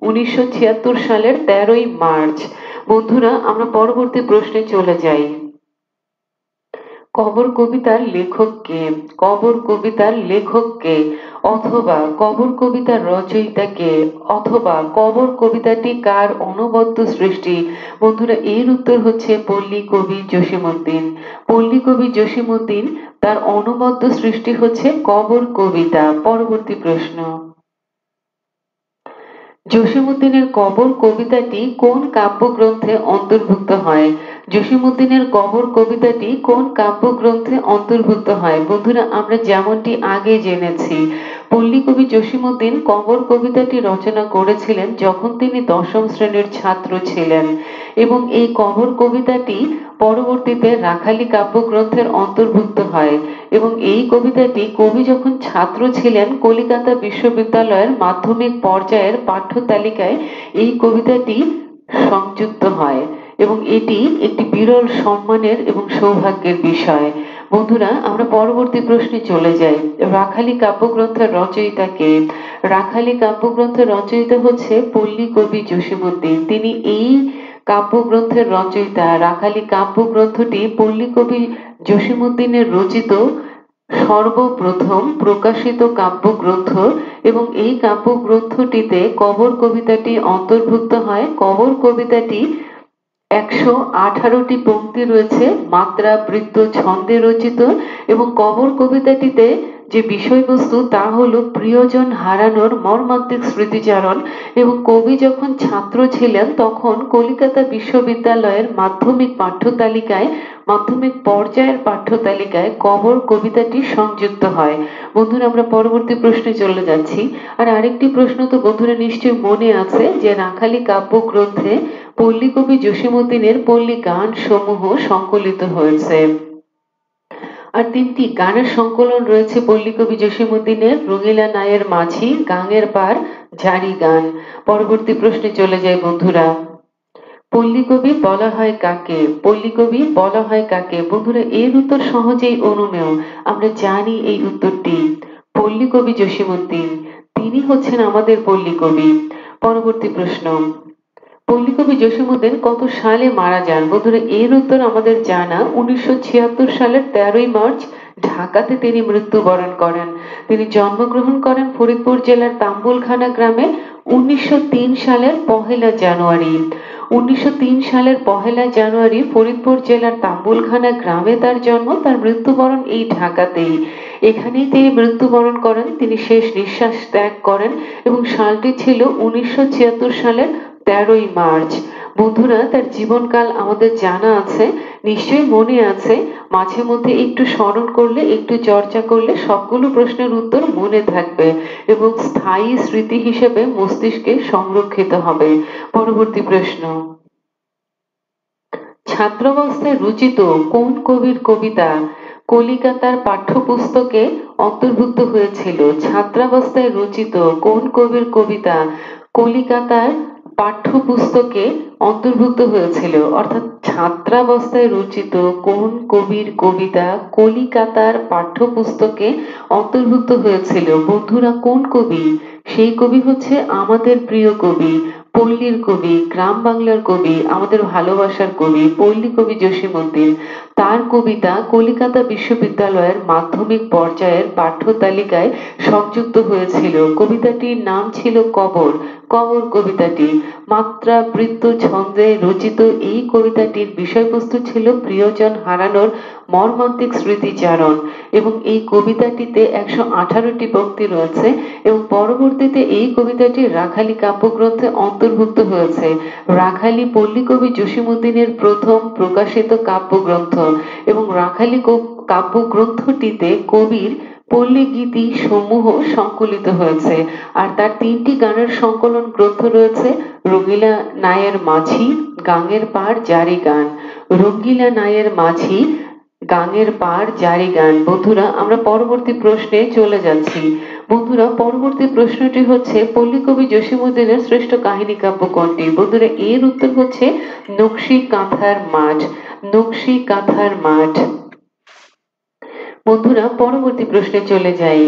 Speaker 1: 1976 সালের 13 মার্চ। বন্ধুরা আমরা পরবর্তী প্রশ্নে চলে যাই। কবর কবিতার লেখক কে? কবর কবিতার লেখক কে? অথবা কবর কবিতার রচয়িতা কে? অথবা কবর কবিতাটি কার অনবদ্য সৃষ্টি? বন্ধুরা এর উত্তর হচ্ছে পল্লী কবি জসীমউদ্দিন। পল্লী কবি জসীমউদ্দিন, তার অনবদ্য সৃষ্টি হচ্ছে কবর কবিতা। পরবর্তী প্রশ্ন, জসীমউদ্দিনের কবর কবিতাটি কোন কাব্যগ্রন্থে অন্তর্ভুক্ত হয়? জসীমউদ্দিনের কবর কবিতাটি কোন কাব্যগ্রন্থে অন্তর্ভুক্ত হয়? বন্ধুরা আমরা যেমনটি আগে জেনেছি, পল্লী কবি জসীমউদ্দিন কবর কবিতাটি রচনা করেছিলেন যখন তিনি 10ম শ্রেণীর ছাত্র ছিলেন এবং এই কবর কবিতাটি পরবর্তীতে রাখালি কাব্যগ্রন্থের অন্তর্ভুক্ত হয় এবং এই কবিতাটি কবি যখন ছাত্র ছিলেন কলিকাতা বিশ্ববিদ্যালয়ের মাধ্যমিক পর্যায়ের পাঠ্য তালিকায় এই কবিতাটি সংযুক্ত হয় এবং এটি একটি বিরল সম্মানের এবং সৌভাগ্যের বিষয়। বন্ধুরা আমরা পরবর্তী প্রশ্নে চলে যাই। রাখালি কাব্যগ্রন্থের রচয়িতা কে? রাখালি কাব্যগ্রন্থের রচয়িতা হচ্ছে পল্লী কবি জসীমউদ্দিন। তিনি এই কাব্যগ্রন্থের রচয়িতা। রাখালি কাব্যগ্রন্থটি পল্লী কবি জসীমউদ্দিনের রচিত সর্বপ্রথম প্রকাশিত কাব্যগ্রন্থ এবং এই কাব্যগ্রন্থটিতে কবর কবিতাটি অন্তর্ভুক্ত হয়। কবর কবিতাটি 118টি পংক্তি রয়েছে, মাত্রা বৃত্ত ছন্দে রচিত এবং কবর কবিতাটিতে যে বিষয়বস্তু তা হলো প্রিয়জন হারানোর মর্মান্তিক স্মৃতিচারণ এবং কবি যখন ছাত্র ছিলেন তখন কলিকাতা বিশ্ববিদ্যালয়ের মাধ্যমিক পাঠ্যতালিকায়, মাধ্যমিক পর্যায়ের পাঠ্যতালিকায় কবর কবিতাটি সংযুক্ত হয়। বন্ধুরা আমরা পরবর্তী প্রশ্নে চলে যাচ্ছি। আর আরেকটি প্রশ্ন তো বন্ধুরা নিশ্চয়ই মনে আছে যে রাখালি কাব্যগ্রন্থে পল্লী কবি জসীমউদ্দিনের পল্লী গান সমূহ সংকলিত হয়েছে। আর 3টি গানের সংকলন রয়েছে পল্লী কবি জসীমউদ্দিনের: রঙিলা নায়ের মাঝি, গাঙের পার, ঝাড়ি গান। পরবর্তী প্রশ্নে চলে যায় বন্ধুরা। পল্লী কবি বলা হয় কাকে? পল্লী কবি বলা হয় কাকে? বন্ধুরা এর উত্তর সহজেই অনুমেয়, আমরা জানি এই উত্তরটি। পল্লী কবি জসীমউদ্দিন, তিনি হচ্ছেন আমাদের পল্লী কবি। পরবর্তী প্রশ্ন, পল্লী কবি জসীমউদ্দিন কত সালে মারা যান? বন্ধুরা এর উত্তর আমাদের জানা, 1976 সালের 13 মার্চ ঢাকাতে তিনি মৃত্যুবরণ করেন। তিনি জন্মগ্রহণ করেন ফরিদপুর জেলার তাম্বুলখানা গ্রামে 1903 সালের 1 জানুয়ারি। 1903 সালের 1 জানুয়ারি ফরিদপুর জেলার তাম্বুলখানা গ্রামে তার জন্ম, তার মৃত্যুবরণ এই ঢাকাতেই। এখানেই তিনি মৃত্যুবরণ করেন, তিনি শেষ নিঃশ্বাস ত্যাগ করেন এবং সালটি ছিল 1976 সালের 13 মার্চ। বন্ধুরা তার জীবনকাল আমাদের জানা আছে, নিশ্চয়ই মনে আছে, মাঝে মধ্যে একটু স্মরণ করলে, একটু চর্চা করলে সবগুলো প্রশ্নের উত্তর মনে থাকবে এবং স্থায়ী স্মৃতি হিসেবে মস্তিষ্কে সংরক্ষিত হবে। পরবর্তী প্রশ্ন, ছাত্রাবস্থায় রচিত কোন কবির কবিতা কলিকাতার পাঠ্যপুস্তকে অন্তর্ভুক্ত হয়েছিল? ছাত্রাবস্থায় রচিত কোন কবির কবিতা কলিকাতার পাঠ্যপুস্তকে অন্তর্ভুক্ত হয়েছিল? অর্থাৎ ছাত্রাবস্থায় রচিত কোন কবির কবিতা কলিকাতার পাঠ্যপুস্তকে অন্তর্ভুক্ত হয়েছিল? বন্ধুরা কোন কবি? সেই কবি হচ্ছে আমাদের প্রিয় কবি, পল্লীর কবি, গ্রাম বাংলার কবি, আমাদের ভালোবাসার কবি পল্লী কবি জসীমউদ্দিন। তার কবিতা কলিকাতা বিশ্ববিদ্যালয়ের মাধ্যমিক পর্যায়ের পাঠ্য তালিকায় সংযুক্ত হয়েছিল। কবিতাটির নাম ছিল কবর। কবর কবিতাটি মাত্রা বৃত্ত ছন্দে রচিত এই কবিতাটির বিষয়বস্তু ছিল প্রিয়জন হারানোর মর্মান্তিক স্মৃতিচারণ এবং এই কবিতাটিতে 118টি পংক্তি রয়েছে এবং পরবর্তীতে এই কবিতাটি রাখালি কাব্যগ্রন্থে অন্তর্ভুক্ত হয়েছে। রাখালি পল্লীকবি জসীমউদ্দীনের প্রথম প্রকাশিত কাব্যগ্রন্থ এবং রাখালি কাব্যগ্রন্থটিতে কবির পল্লী গীতি সমূহ সংকলিত হয়েছে। আর তার 3টি গানের সংকলন গ্রন্থ রয়েছে রঙ্গিলা নায়ের মাঝি, গাঙের পাড় জারি গান। রঙ্গিলা নায়ের মাঝি, গাঙের পাড় জারি গান। বন্ধুরা আমরা পরবর্তী প্রশ্নে চলে যাচ্ছি। বন্ধুরা পরবর্তী প্রশ্নটি হচ্ছে পল্লীকবি জসীমউদ্দীনের শ্রেষ্ঠ কাহিনী কাব্য কোনটি? বন্ধুরা এর উত্তর হচ্ছে নকশি কাঁথার মাঠ। নকশি কাঁথার মাঠ। বন্ধুরা পরবর্তী প্রশ্নে চলে যাই।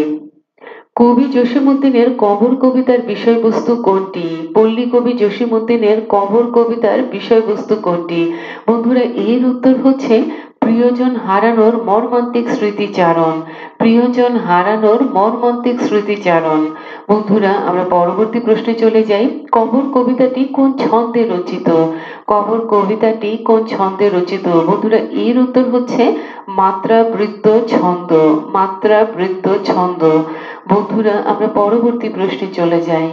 Speaker 1: কবি জসীমউদ্দীনের কবর কবিতার বিষয়বস্তু কোনটি? পল্লীকবি জসীমউদ্দীনের কবর কবিতার বিষয়বস্তু কোনটি? বন্ধুরা এর উত্তর হচ্ছে প্রিয়জন হারানোর মর্মান্তিক স্মৃতিচারণ। প্রিয়জন হারানোর মর্মান্তিক স্মৃতিচারণ। বন্ধুরা আমরা পরবর্তী প্রশ্নে চলে যাই। কবর কবিতাটি কোন ছন্দে রচিত? কবর কবিতাটি কোন ছন্দে রচিত? বন্ধুরা এর উত্তর হচ্ছে মাত্রাবৃত্ত ছন্দ। মাত্রাবৃত্ত ছন্দ। বন্ধুরা আমরা পরবর্তী প্রশ্নে চলে যাই।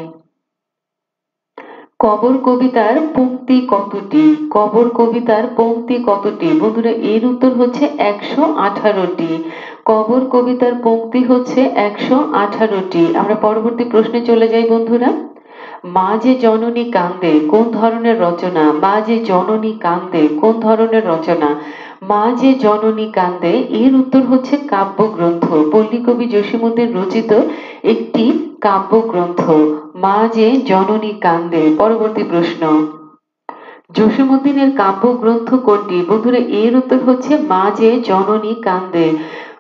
Speaker 1: কবর কবিতার পংক্তি কতটি? কবর কবিতার পংক্তি কতটি? বন্ধুরা এর উত্তর হচ্ছে 118টি। কবর কবিতার পংক্তি হচ্ছে 118টি। আমরা পরবর্তী প্রশ্নে চলে যাই বন্ধুরা। মা যে জননী কান্দে কোন ধরনের রচনা? মা যে জননী কান্দে কোন ধরনের রচনা? মা যে জননী কান্দে এর উত্তর হচ্ছে কাব্যগ্রন্থ। পল্লীকবি জসীমউদ্দীন রচিত একটি কাব্যগ্রন্থ মা যে জননী কান্দে। পরবর্তী প্রশ্ন। জসীমউদ্দীনের কাব্যগ্রন্থ কোনটি? বন্ধুরা এর উত্তর হচ্ছে মা যে জননী কান্দে।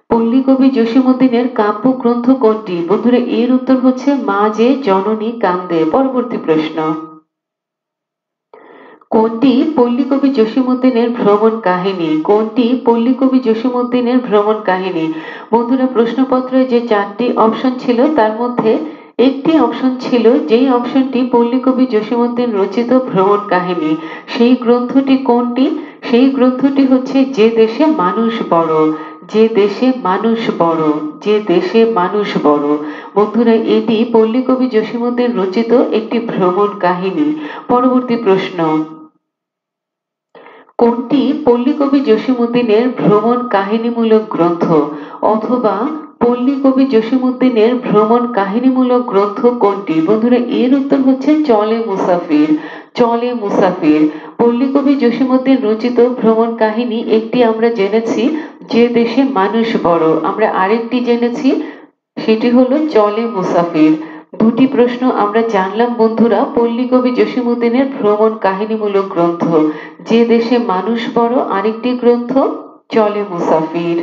Speaker 1: পল্লীকবি জসীমউদ্দীনের কাব্যগ্রন্থ কোনটি? বন্ধুরা এর উত্তর হচ্ছে মা যে জননী কান্দে। পরবর্তী প্রশ্ন। কোনটি পল্লীকবি জসীমউদ্দীনের ভ্রমণ কাহিনী? কোনটি পল্লীকবি জসীমউদ্দীনের ভ্রমণ কাহিনী? বন্ধুরা প্রশ্নপত্রে যে 4টি অপশন ছিল তার মধ্যে একটি অপশন ছিল যেই অপশনটি পল্লীকবি জসীমউদ্দীন রচিত ভ্রমণ কাহিনী। সেই গ্রন্থটি কোনটি? সেই গ্রন্থটি হচ্ছে যে দেশে মানুষ বড়। যে দেশে মানুষ বড়। যে দেশে মানুষ বড়। বন্ধুরা এটি পল্লীকবি জসীমউদ্দীন রচিত একটি ভ্রমণ কাহিনী। পরবর্তী প্রশ্ন। কোনটি পল্লীকবি জসীমউদ্দীনের ভ্রমণ কাহিনীমূলক গ্রন্থ? অথবা পল্লীকবি জসীমউদ্দীনের ভ্রমণ কাহিনীমূলক গ্রন্থ কোনটি? বন্ধুরা এর উত্তর হচ্ছে চলে মুসাফির। চলে মুসাফির। পল্লীকবি জসীমউদ্দীন রচিত ভ্রমণ কাহিনী একটি আমরা জেনেছি যে দেশে মানুষ বড়। আমরা আরেকটি জেনেছি সেটি হলো চলে মুসাফির। দুটি প্রশ্ন আমরা জানলাম বন্ধুরা পল্লীকবি জসীমউদ্দীনের ভ্রমণ কাহিনীমূলক গ্রন্থ যে দেশে মানুষ বড়, আরেকটি গ্রন্থ চলে মুসাফির।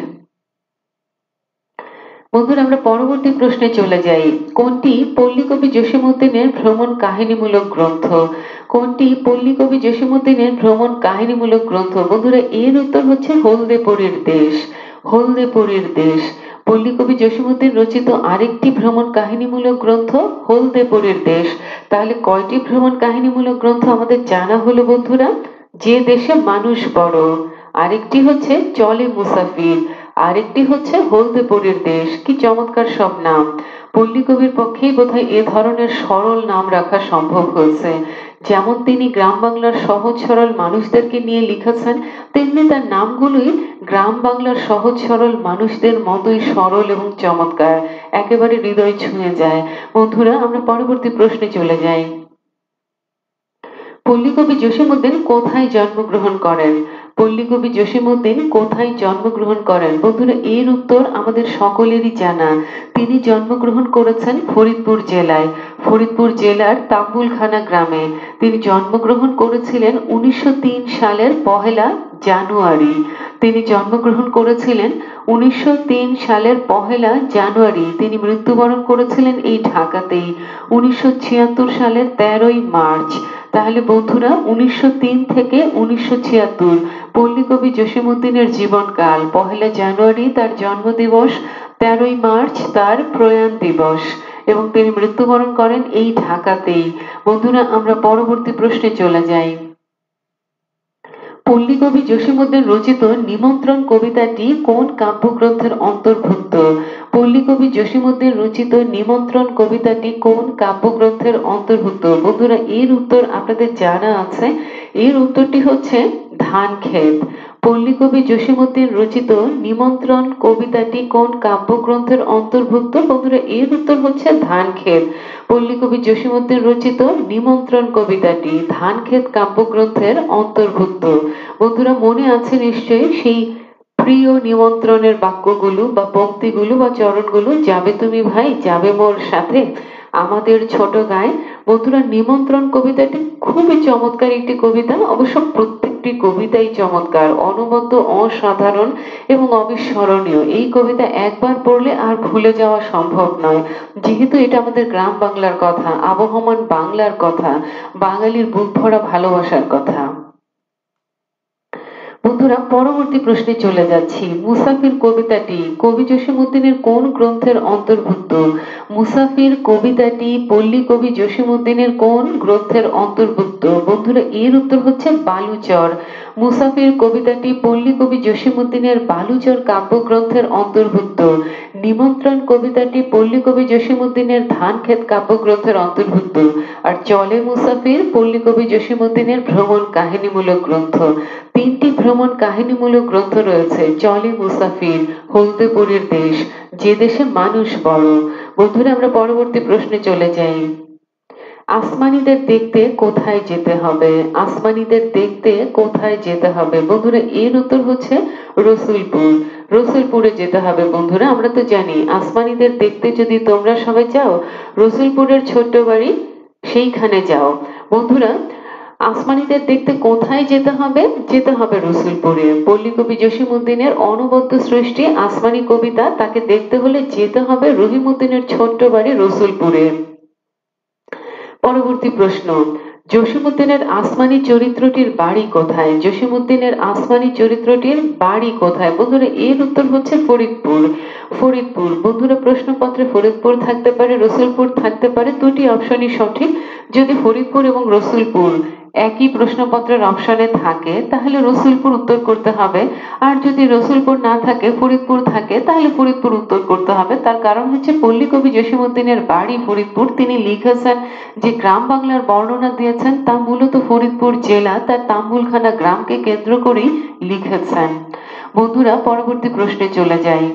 Speaker 1: বন্ধুরা আমরা পরবর্তী প্রশ্নে চলে যাই। কোনটি পল্লীকবি জসীমউদ্দীনের ভ্রমণ কাহিনীমূলক গ্রন্থ? কোনটি পল্লীকবি জসীমউদ্দীনের ভ্রমণ কাহিনীমূলক গ্রন্থ? বন্ধুরা এর উত্তর হচ্ছে হলদেপরীর দেশ। হলদেপরীর দেশ। পল্লীকবি জসীমউদ্দীন রচিত আরেকটি ভ্রমণ কাহিনীমূলক গ্রন্থ হলদেপরীর দেশ। তাহলে কয়টি ভ্রমণ কাহিনীমূলক গ্রন্থ আমাদের জানা হলো বন্ধুরা? যে দেশে মানুষ বড়, আরেকটি হচ্ছে চলে মুসাফির, আরেকটি হচ্ছে হলদেপরীর দেশ। কি চমৎকার সব নাম! পল্লীকবির পক্ষেই বোধহয় এ ধরনের সরল নাম রাখা সম্ভব হয়েছে। যেমন তিনি গ্রাম বাংলার সহজ সরল মানুষদেরকে নিয়ে লিখেছেন, তেমনি তার নামগুলোই গ্রাম বাংলার সহজ সরল মানুষদের মতোই সরল এবং চমৎকার, একেবারে হৃদয় ছুঁয়ে যায়। বন্ধুরা আমরা পরবর্তী প্রশ্নে চলে যাই। পল্লীকবি জসীমউদ্দীন কোথায় জন্মগ্রহণ করেন? পল্লীকবি জসীমউদ্দীন কোথায় জন্মগ্রহণ করেন? বন্ধুরা এর উত্তর আমাদের সকলেরই জানা। তিনি জন্মগ্রহণ করেছেন ফরিদপুর জেলায়। ফরিদপুর জেলার তাম্বুলখানা গ্রামে তিনি জন্মগ্রহণ করেছিলেন 1903 সালের 1 জানুয়ারি। তিনি জন্মগ্রহণ করেছিলেন 1903 সালের 1 জানুয়ারি। তিনি মৃত্যুবরণ করেছিলেন এই ঢাকাতেই 1976 সালের 13 মার্চ। তাহলে বন্ধুরা 1903 থেকে 1976 পল্লীকবি জসীমউদ্দীনের জীবনকাল। 1 জানুয়ারি তার জন্মদিবস, 13 মার্চ তার প্রয়াণ দিবস এবং তিনি মৃত্যুবরণ করেন এই ঢাকাতেই। বন্ধুরা আমরা পরবর্তী প্রশ্নে চলে যাই। পল্লীকবি জসীমউদ্দীন রচিত নিমন্ত্রণ কবিতাটি কোন কাব্যগ্রন্থের অন্তর্ভুক্ত? পল্লীকবি জসীমউদ্দীন রচিত নিমন্ত্রণ কবিতাটি কোন কাব্যগ্রন্থের অন্তর্ভুক্ত? বন্ধুরা, এর উত্তর আপনাদের জানা আছে। এর উত্তরটি হচ্ছে ধানক্ষেত। পল্লীকবি জসীমউদ্দীন রচিত নিমন্ত্রণ কবিতাটি কোন কাব্যগ্রন্থের অন্তর্ভুক্ত? বন্ধুরা, এর উত্তর হচ্ছে ধানক্ষেত। পল্লীকবি জসীমউদ্দীন রচিত নিমন্ত্রণ কবিতাটি ধানক্ষেত কাব্যগ্রন্থের অন্তর্ভুক্ত। বন্ধুরা, মনে আছে নিশ্চয়ই সেই প্রিয় নিমন্ত্রণের বাক্যগুলো বা পংক্তিগুলো বা চরণগুলো, যাবে তুমি ভাই যাবে মোর সাথে, আমাদের ছোট গায়ে। বন্ধুরা, নিমন্ত্রণ কবিতাটি খুবই চমৎকার একটি কবিতা। অবশ্য প্রত্যেকটি কবিতাই চমৎকার, অনবদ্য, অসাধারণ এবং অবিস্মরণীয়। এই কবিতা একবার পড়লে আর ভুলে যাওয়া সম্ভব নয়, যেহেতু এটা আমাদের গ্রাম বাংলার কথা, আবহমান বাংলার কথা, বাঙালির বুক ভরা ভালোবাসার কথা। বন্ধুরা, পরবর্তী প্রশ্নে চলে যাচ্ছি। মুসাফির কবিতাটি কবি জসীমউদ্দীনের কোন গ্রন্থের অন্তর্ভুক্ত? মুসাফির কবিতাটি পল্লীকবি জসীমউদ্দীনের কোন গ্রন্থের অন্তর্ভুক্ত? বন্ধুরা, এর উত্তর হচ্ছে বালুচর। মুসাফির কবিতাটি পল্লীকবি জসীমউদ্দীনের বালুচর কাব্যগ্রন্থের অন্তর্ভুক্ত। নিমন্ত্রণ কবিতাটি পল্লীকবি জসীমউদ্দীনের ধানক্ষেত কাব্যগ্রন্থের অন্তর্ভুক্ত। আর চলে মুসাফির পল্লীকবি জসীমউদ্দীনের ভ্রমণ কাহিনীমূলক গ্রন্থ। তিনটি ভ্রমণ কাহিনীমূলক গ্রন্থ রয়েছে: চলে মুসাফির, হলদেপুরের দেশ, যে দেশে মানুষ বড়। বন্ধুরা, আমরা পরবর্তী প্রশ্নে চলে যাই। আসমানীদের দেখতে কোথায় যেতে হবে? আসমানীদের দেখতে কোথায় যেতে হবে? বন্ধুরা, এর উত্তর হচ্ছে রসুলপুর। রসুলপুরে যেতে হবে। বন্ধুরা, আমরা তো জানি আসমানীদের দেখতে যদি তোমরা সবাই যাও, রসুলপুরের ছোট্ট বাড়ি সেইখানে যাও। বন্ধুরা, আসমানীদের দেখতে কোথায় যেতে হবে? যেতে হবে রসুলপুরে। পল্লীকবি জসীমউদ্দীনের অনবদ্য সৃষ্টি আসমানী কবিতা, তাকে দেখতে হলে যেতে হবে রহিমউদ্দীনের ছোট্ট বাড়ি রসুলপুরে। পরবর্তী প্রশ্ন, জসীমউদ্দীনের আসমানী চরিত্রটির বাড়ি কোথায়? জসীমউদ্দীনের আসমানী চরিত্রটির বাড়ি কোথায়? বন্ধুরা, এর উত্তর হচ্ছে ফরিদপুর। ফরিদপুর। বন্ধুরা, প্রশ্নপত্রে ফরিদপুর থাকতে পারে, রসুলপুর থাকতে পারে, দুটি অপশনই সঠিক। যদি ফরিদপুর এবং রসুলপুর একই প্রশ্নপত্রের অপশনে থাকে তাহলে রসুলপুর উত্তর করতে হবে, আর যদি রসুলপুর না থাকে, ফরিদপুর থাকে, তাহলে ফরিদপুর উত্তর করতে হবে। তার কারণ হচ্ছে পল্লীকবি জসীমউদ্দীনের বাড়ি ফরিদপুর। তিনি লিখেছেন, যে গ্রাম বাংলার বর্ণনা দিয়েছেন তা মূলত ফরিদপুর জেলা, তার তাম্বুলখানা গ্রামকে কেন্দ্র করেই লিখেছেন। বন্ধুরা, পরবর্তী প্রশ্নে চলে যাই।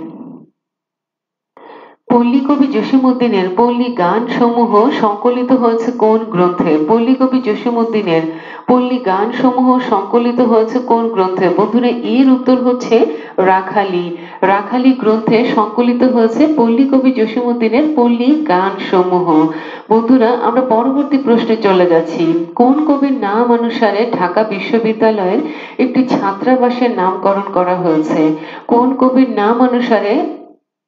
Speaker 1: পল্লীকবি জসীমউদ্দীনের পল্লী গান সমূহ সংকলিত হয়েছে কোন গ্রন্থে? পল্লীকবি জসীমউদ্দীনের পল্লী গান সমূহ সংকলিত হয়েছে কোন গ্রন্থে? বন্ধুরা, এর উত্তর হচ্ছে রাখালি। রাখালি গ্রন্থে সংকলিত হয়েছে পল্লীকবি জসীমউদ্দীনের পল্লী গান সমূহ। বন্ধুরা, আমরা পরবর্তী প্রশ্নে চলে যাচ্ছি। কোন কবির নাম অনুসারে ঢাকা বিশ্ববিদ্যালয়ের একটি ছাত্রাবাসের নামকরণ করা হয়েছে? কোন কবির নাম অনুসারে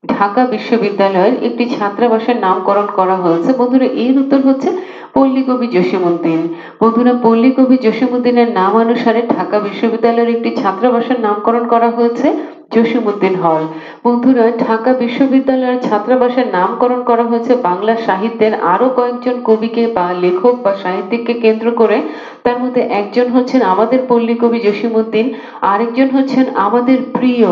Speaker 1: ঢাকা বিশ্ববিদ্যালয়ের একটি ছাত্রাবাসের নামকরণ করা হয়েছে? বন্ধুরা, এর উত্তর হচ্ছে পল্লীকবি জসীমউদ্দীন। বন্ধুরা, পল্লীকবি জসীমউদ্দীনের নাম অনুসারে ঢাকা বিশ্ববিদ্যালয়ের একটি ছাত্রাবাসের নামকরণ করা হয়েছে জসীমউদ্দীন হল। বন্ধুরা, ঢাকা বিশ্ববিদ্যালয়ের ছাত্রাবাসের নামকরণ করা হয়েছে বাংলা সাহিত্যের আরো কয়েকজন কবিকে বা লেখক বা সাহিত্যিককে কেন্দ্র করে। তার মধ্যে একজন হচ্ছেন আমাদের পল্লীকবি জসীমউদ্দীন, আরেকজন হচ্ছেন আমাদের প্রিয়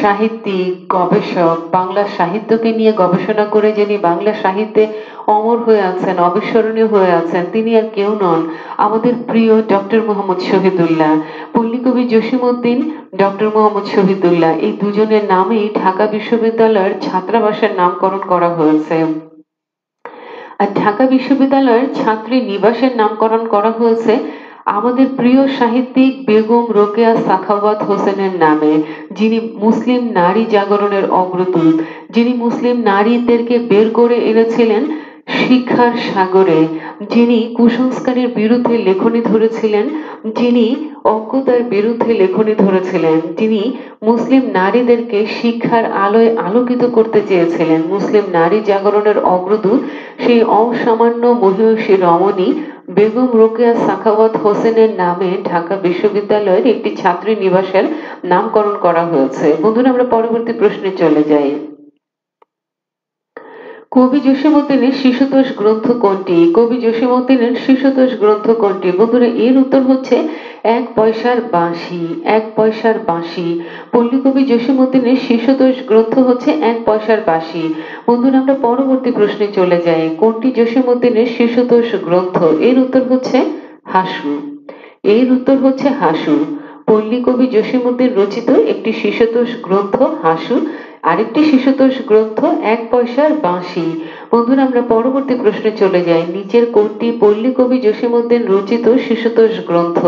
Speaker 1: সাহিত্যিক, গবেষক, বাংলা সাহিত্যকে নিয়ে গবেষণা করে যিনি বাংলা সাহিত্যে অমর হয়ে আছেন, অবিস্মরণীয় হয়ে আছেন, তিনি আর কেউ নন, আমাদের প্রিয় ডক্টর মোহাম্মদ শহীদুল্লাহ। পল্লীকবি জসীমউদ্দীন, ডক্টর মোহাম্মদ শহীদুল্লাহ, এই দুজনের নামেই ঢাকা বিশ্ববিদ্যালয়ের ছাত্রাবাসের নামকরণ করা হয়েছে। আর ঢাকা বিশ্ববিদ্যালয়ের ছাত্রী নিবাসের নামকরণ করা হয়েছে আমাদের প্রিয় সাহিত্যিক বেগম রোকেয়া সাখাওয়াত হোসেনের নামে, যিনি মুসলিম নারী জাগরণের অগ্রদূত, যিনি মুসলিম নারীদেরকে বের করে এনেছিলেন শিক্ষার সাগরে, যিনি কুসংস্কারের বিরুদ্ধে লেখনী ধরেছিলেন, যিনি অজ্ঞতার বিরুদ্ধে লেখনী ধরেছিলেন, যিনি মুসলিম নারীদেরকে শিক্ষার আলোয় আলোকিত করতে চেয়েছিলেন, মুসলিম নারী জাগরণের অগ্রদূত, সেই অসামান্য মহিষী রমণী বেগম রোকেয়া সাখাওয়াত হোসেনের নামে ঢাকা বিশ্ববিদ্যালয়ের একটি ছাত্রী নিবাসের নামকরণ করা হয়েছে। বন্ধুরা, আমরা পরবর্তী প্রশ্নে চলে যাই। কবি জসীমউদ্দীনের শিশুতোষ গ্রন্থ কোনটি? কবি জসীমউদ্দীনের শিশুতোষ গ্রন্থ কোনটি? বন্ধুরা এর উত্তর হচ্ছে এক পয়সার বাঁশি। এক পয়সার বাঁশি। পল্লী কবি জসীমউদ্দীনের শিশুতোষ গ্রন্থ হচ্ছে এক পয়সার বাঁশি। বন্ধুরা আমরা পরবর্তী প্রশ্নে চলে যাই। কোনটি জসীমউদ্দীনের শিশুতোষ গ্রন্থ? এর উত্তর হচ্ছে হাসু। এর উত্তর হচ্ছে হাসু। পল্লী কবি জসীমউদ্দীন রচিত একটি শিশুতোষ গ্রন্থ হাসু, আরেকটি শিশুতোষ গ্রন্থ এক পয়সার বাঁশি। বন্ধুরা আমরা পরবর্তী প্রশ্নে চলে যাই। নিচের কোনটি পল্লী কবি জসীমউদ্দীন রচিত শিশুতোষ গ্রন্থ?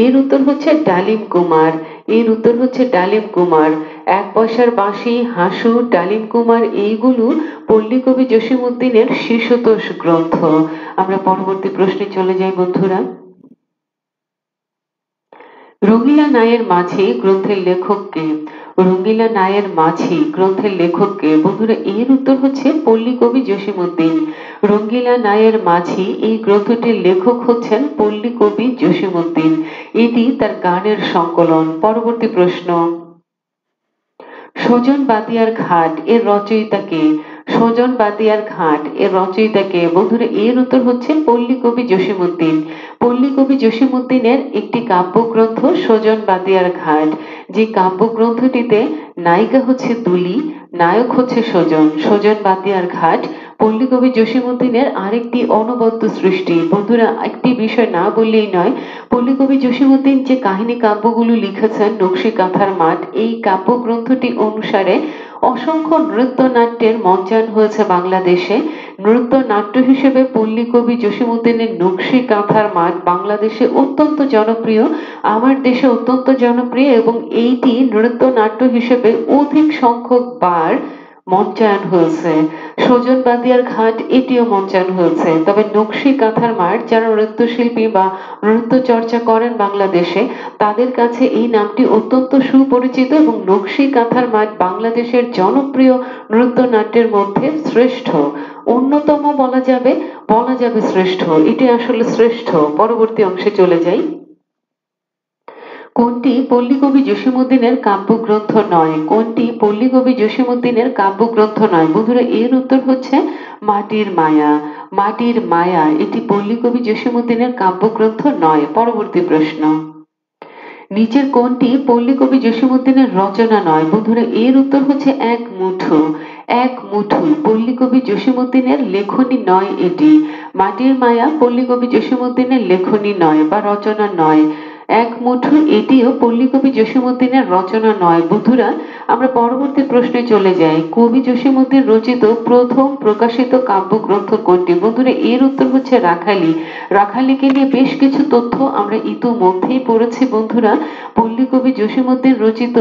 Speaker 1: এর উত্তর হচ্ছে ডালিম কুমার। এর উত্তর হচ্ছে ডালিম কুমার। এক পয়সার বাঁশি, হাসু, ডালিম কুমার এইগুলো পল্লী কবি জসীমউদ্দীনের শিশুতোষ গ্রন্থ। আমরা পরবর্তী প্রশ্নে চলে যাই বন্ধুরা। রঙিলা নায়ের মাঝি গ্রন্থের লেখক কে? রঙিলা নায়ের মাঝি গ্রন্থের লেখক কে? বন্ধুরা এর উত্তর হচ্ছে পল্লী কবি জসীমউদ্দীন। রঙিলা নায়ের মাঝি এই গ্রন্থটির লেখক হচ্ছেন পল্লী কবি জসীমউদ্দীন। এটি তার গানের সংকলন। পরবর্তী প্রশ্ন। সুজন বাদিয়ার ঘাট এর রচয়িতা কে? সুজন বাদিয়ার ঘাট এর রচয়িতা কে? বন্ধুরা এর উত্তর হচ্ছে পল্লী কবি জসীমউদ্দীন। পল্লী কবি জসীমউদ্দীনের একটি কাব্যগ্রন্থ সুজন বাদিয়ার ঘাট, যে কাব্যগ্রন্থটিতে নায়িকা হচ্ছে দুলি, নায়ক হচ্ছে সুজন। সুজন বাদিয়ার ঘাট পল্লী কবি জসীমউদ্দীনের আরেকটি অনবদ্য সৃষ্টি। বন্ধুরা একটি বিষয় না বললেই নয়, পল্লী কবি জসীমউদ্দীন যে কাহিনী কাব্যগুলো লিখেছেন নকশি কাঁথার মাঠ, এই কাব্যগ্রন্থটি অনুসারে অসংখ্য নৃত্য নাট্যের মঞ্চায়ন হয়েছে বাংলাদেশে। নৃত্য নাট্য হিসেবে পল্লী কবি জসীমউদ্দীনের নকশি কাঁথার মাঠ বাংলাদেশে অত্যন্ত জনপ্রিয়, আমার দেশে অত্যন্ত জনপ্রিয়, এবং এইটি নৃত্য নাট্য হিসেবে অধিক সংখ্যক বার মঞ্চায়ন হয়েছে। সুজন বাদিয়ার ঘাট এটিও মঞ্চায়ন হয়েছে। তবে নকশি কাঁথার মাঠ যারা নৃত্যশিল্পী বা নৃত্য চর্চা করেন বাংলাদেশে, তাদের কাছে এই নামটি অত্যন্ত সুপরিচিত, এবং নকশি কাঁথার মাঠ বাংলাদেশের জনপ্রিয় নৃত্য নাট্যের মধ্যে শ্রেষ্ঠ, অন্যতম বলা যাবে, শ্রেষ্ঠ, এটি আসলে শ্রেষ্ঠ। পরবর্তী অংশে চলে যাই। কোনটি পল্লী কবি জসীমউদ্দীনের কাব্যগ্রন্থ নয়? কোনটি পল্লী কবি জসীমউদ্দীনের কাব্যগ্রন্থ নয়? বন্ধুরা এর উত্তর হচ্ছে মাটির মায়া। মাটির মায়া এটি পল্লী কবি জসীমউদ্দীনের কাব্যগ্রন্থ নয়। পরবর্তী প্রশ্ন। নিচের কোনটি পল্লী কবি জসীমউদ্দীনের রচনা নয়? বন্ধুরা এর উত্তর হচ্ছে এক মুঠো। এক মুঠো পল্লী কবি জসীমউদ্দীনের লেখনী নয় এটি। মাটির মায়া পল্লী কবি জসীমউদ্দীনের লেখনী নয় বা রচনা নয়। এক মুঠো এটিও পল্লী কবি জসীমউদ্দীনের রচনা নয়। বন্ধুরা আমরা পরবর্তী প্রশ্নে চলে যাই। কবি জসীমউদ্দীন রচিত প্রথম প্রকাশিত কাব্যগ্রন্থ কোনটি? বন্ধুরা এর উত্তর হচ্ছে রাখালি। রাখালিকে নিয়ে বেশ কিছু তথ্য আমরা ইতোমধ্যেই পড়েছি বন্ধুরা। পল্লী কবি জসীমউদ্দীন রচিত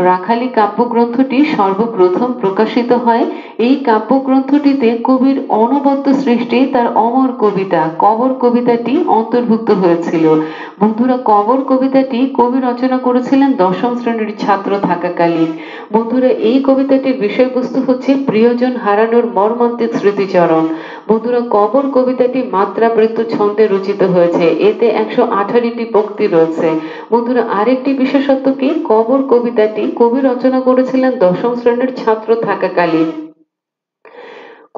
Speaker 1: রাখালি কাব্যগ্রন্থটি সর্বপ্রথম প্রকাশিত হয়। এই কাব্যগ্রন্থটিতে কবির অনবদ্য সৃষ্টি, তার অমর কবিতা, কবর কবিতাটি অন্তর্ভুক্ত হয়েছিল। বন্ধুরা কবর কবিতাটি কবি রচনা করেছিলেন দশম শ্রেণীর ছাত্র থাকাকালীন। বন্ধুরা এই কবিতাটির বিষয়বস্তু হচ্ছে প্রিয়জন হারানোর মর্মান্তিক স্মৃতিচরণ। বন্ধুরা কবর কবিতাটি মাত্রাবৃত্ত ছন্দে রচিত হয়েছে, এতে 118টি পংক্তি রয়েছে। বন্ধুরা আরেকটি বিশেষত্ব কি, কবর কবিতাটি কবি রচনা করেছিলেন দশম শ্রেণীর ছাত্র থাকাকালীন।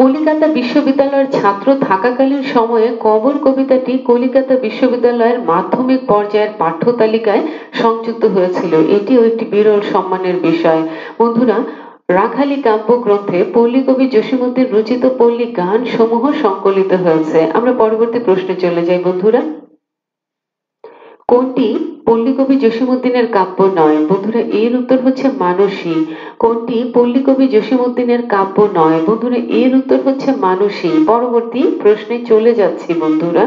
Speaker 1: কলিকাতা বিশ্ববিদ্যালয়ের ছাত্র থাকাকালীন সময়ে কবর কবিতাটি কলিকাতা বিশ্ববিদ্যালয়ের মাধ্যমিক পর্যায়ের পাঠ্য তালিকায় সংযুক্ত হয়েছিল। এটিও একটি বিরল সম্মানের বিষয়। বন্ধুরা রাখালি কাব্যগ্রন্থে পল্লী কবি জসীমউদ্দীন রচিত পল্লী গান সমূহ সংকলিত হয়েছে। আমরা পরবর্তী প্রশ্নে চলে যাই বন্ধুরা। কোনটি পল্লী কবি জসীমউদ্দীনের কাব্য নয়? বন্ধুরা এর উত্তর হচ্ছে মানসী। কোনটি পল্লী কবি জসীমউদ্দীনের কাব্য নয়? বন্ধুরা এর উত্তর হচ্ছে মানসী। পরবর্তী প্রশ্নে চলে যাচ্ছি বন্ধুরা।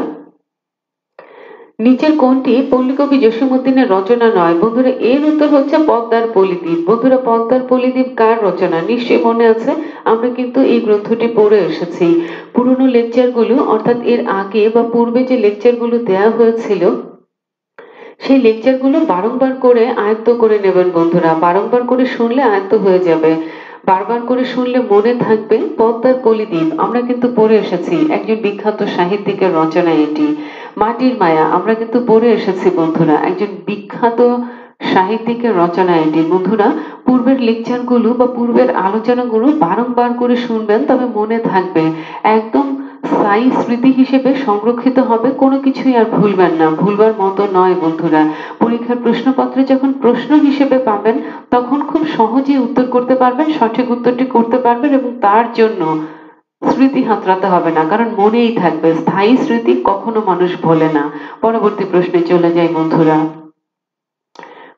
Speaker 1: নিচের কোনটি পল্লী কবি জসীমউদ্দীনের রচনা নয়? বন্ধুরা এর উত্তর হচ্ছে পদ্মার পলিদ্বীপ। বন্ধুরা পদ্মার পলিদ্বীপ কার রচনা? নিশ্চয়ই মনে আছে, আমরা কিন্তু এই গ্রন্থটি পড়ে এসেছি। পুরনো লেকচারগুলো, অর্থাৎ এর আগে বা পূর্বে যে লেকচারগুলো দেওয়া হয়েছিল, সেই লেকচারগুলো বারংবার করে আয়ত্ত করে নেবেন বন্ধুরা। বারংবার করে শুনলে আয়ত্ত হয়ে যাবে, বারবার করে শুনলে মনে থাকবে। পদ্মার পলিদ্বীপ আমরা কিন্তু পড়ে এসেছি, একজন বিখ্যাত সাহিত্যিকের রচনা এটি। মাটির মায়া আমরা কিন্তু পড়ে এসেছি বন্ধুরা, একজন বিখ্যাত সাহিত্যিকের রচনা এটি। বন্ধুরা, পূর্বের লেকচারগুলো বা পূর্বের আলোচনাগুলো বারংবার করে শুনবেন, তবে মনে থাকবে, একদম স্থায়ী স্মৃতি হিসেবে সংরক্ষিত হবে, কোনো কিছুই আর ভুলবেন না, ভুলবার মতো নয় বন্ধুরা। পরীক্ষার প্রশ্নপত্রে যখন প্রশ্ন হিসেবে পাবেন তখন খুব সহজেই উত্তর করতে পারবেন, সঠিক উত্তরটি করতে পারবেন, এবং তার জন্য স্মৃতি হাতড়াতে হবে না, কারণ মনেই থাকবে। স্থায়ী স্মৃতি কখনো মানুষ ভোলে না। পরবর্তী প্রশ্নে চলে যাই বন্ধুরা।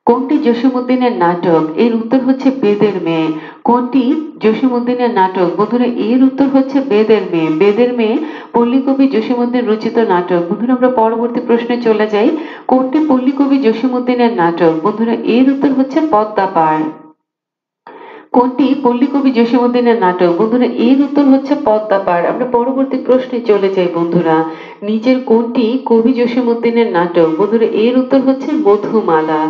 Speaker 1: কোনটি জসীমউদ্দিনের নাটক? এর উত্তর হচ্ছে বেদের মেয়ে। কোনটি জসীমউদ্দিনের নাটক? বন্ধুরা, এর উত্তর হচ্ছে বেদের মেয়ে। বেদের মেয়ে পল্লীকবি জসীমউদ্দিন রচিত নাটক। বন্ধুরা, আমরা পরবর্তী প্রশ্নে চলে যাই। কোনটি পল্লীকবি জসীমউদ্দিনের নাটক? বন্ধুরা, এর উত্তর হচ্ছে পদ্মা পার। কোনটি পল্লীকবি জসীমউদ্দিনের নাটক? বন্ধুরা, এর উত্তর হচ্ছে পদ্মা পার। আমরা পরবর্তী প্রশ্নে চলে যাই বন্ধুরা। নিচের কোনটি কবি জসীমউদ্দিনের নাটক? বন্ধুরা, এর উত্তর হচ্ছে মধুমালা।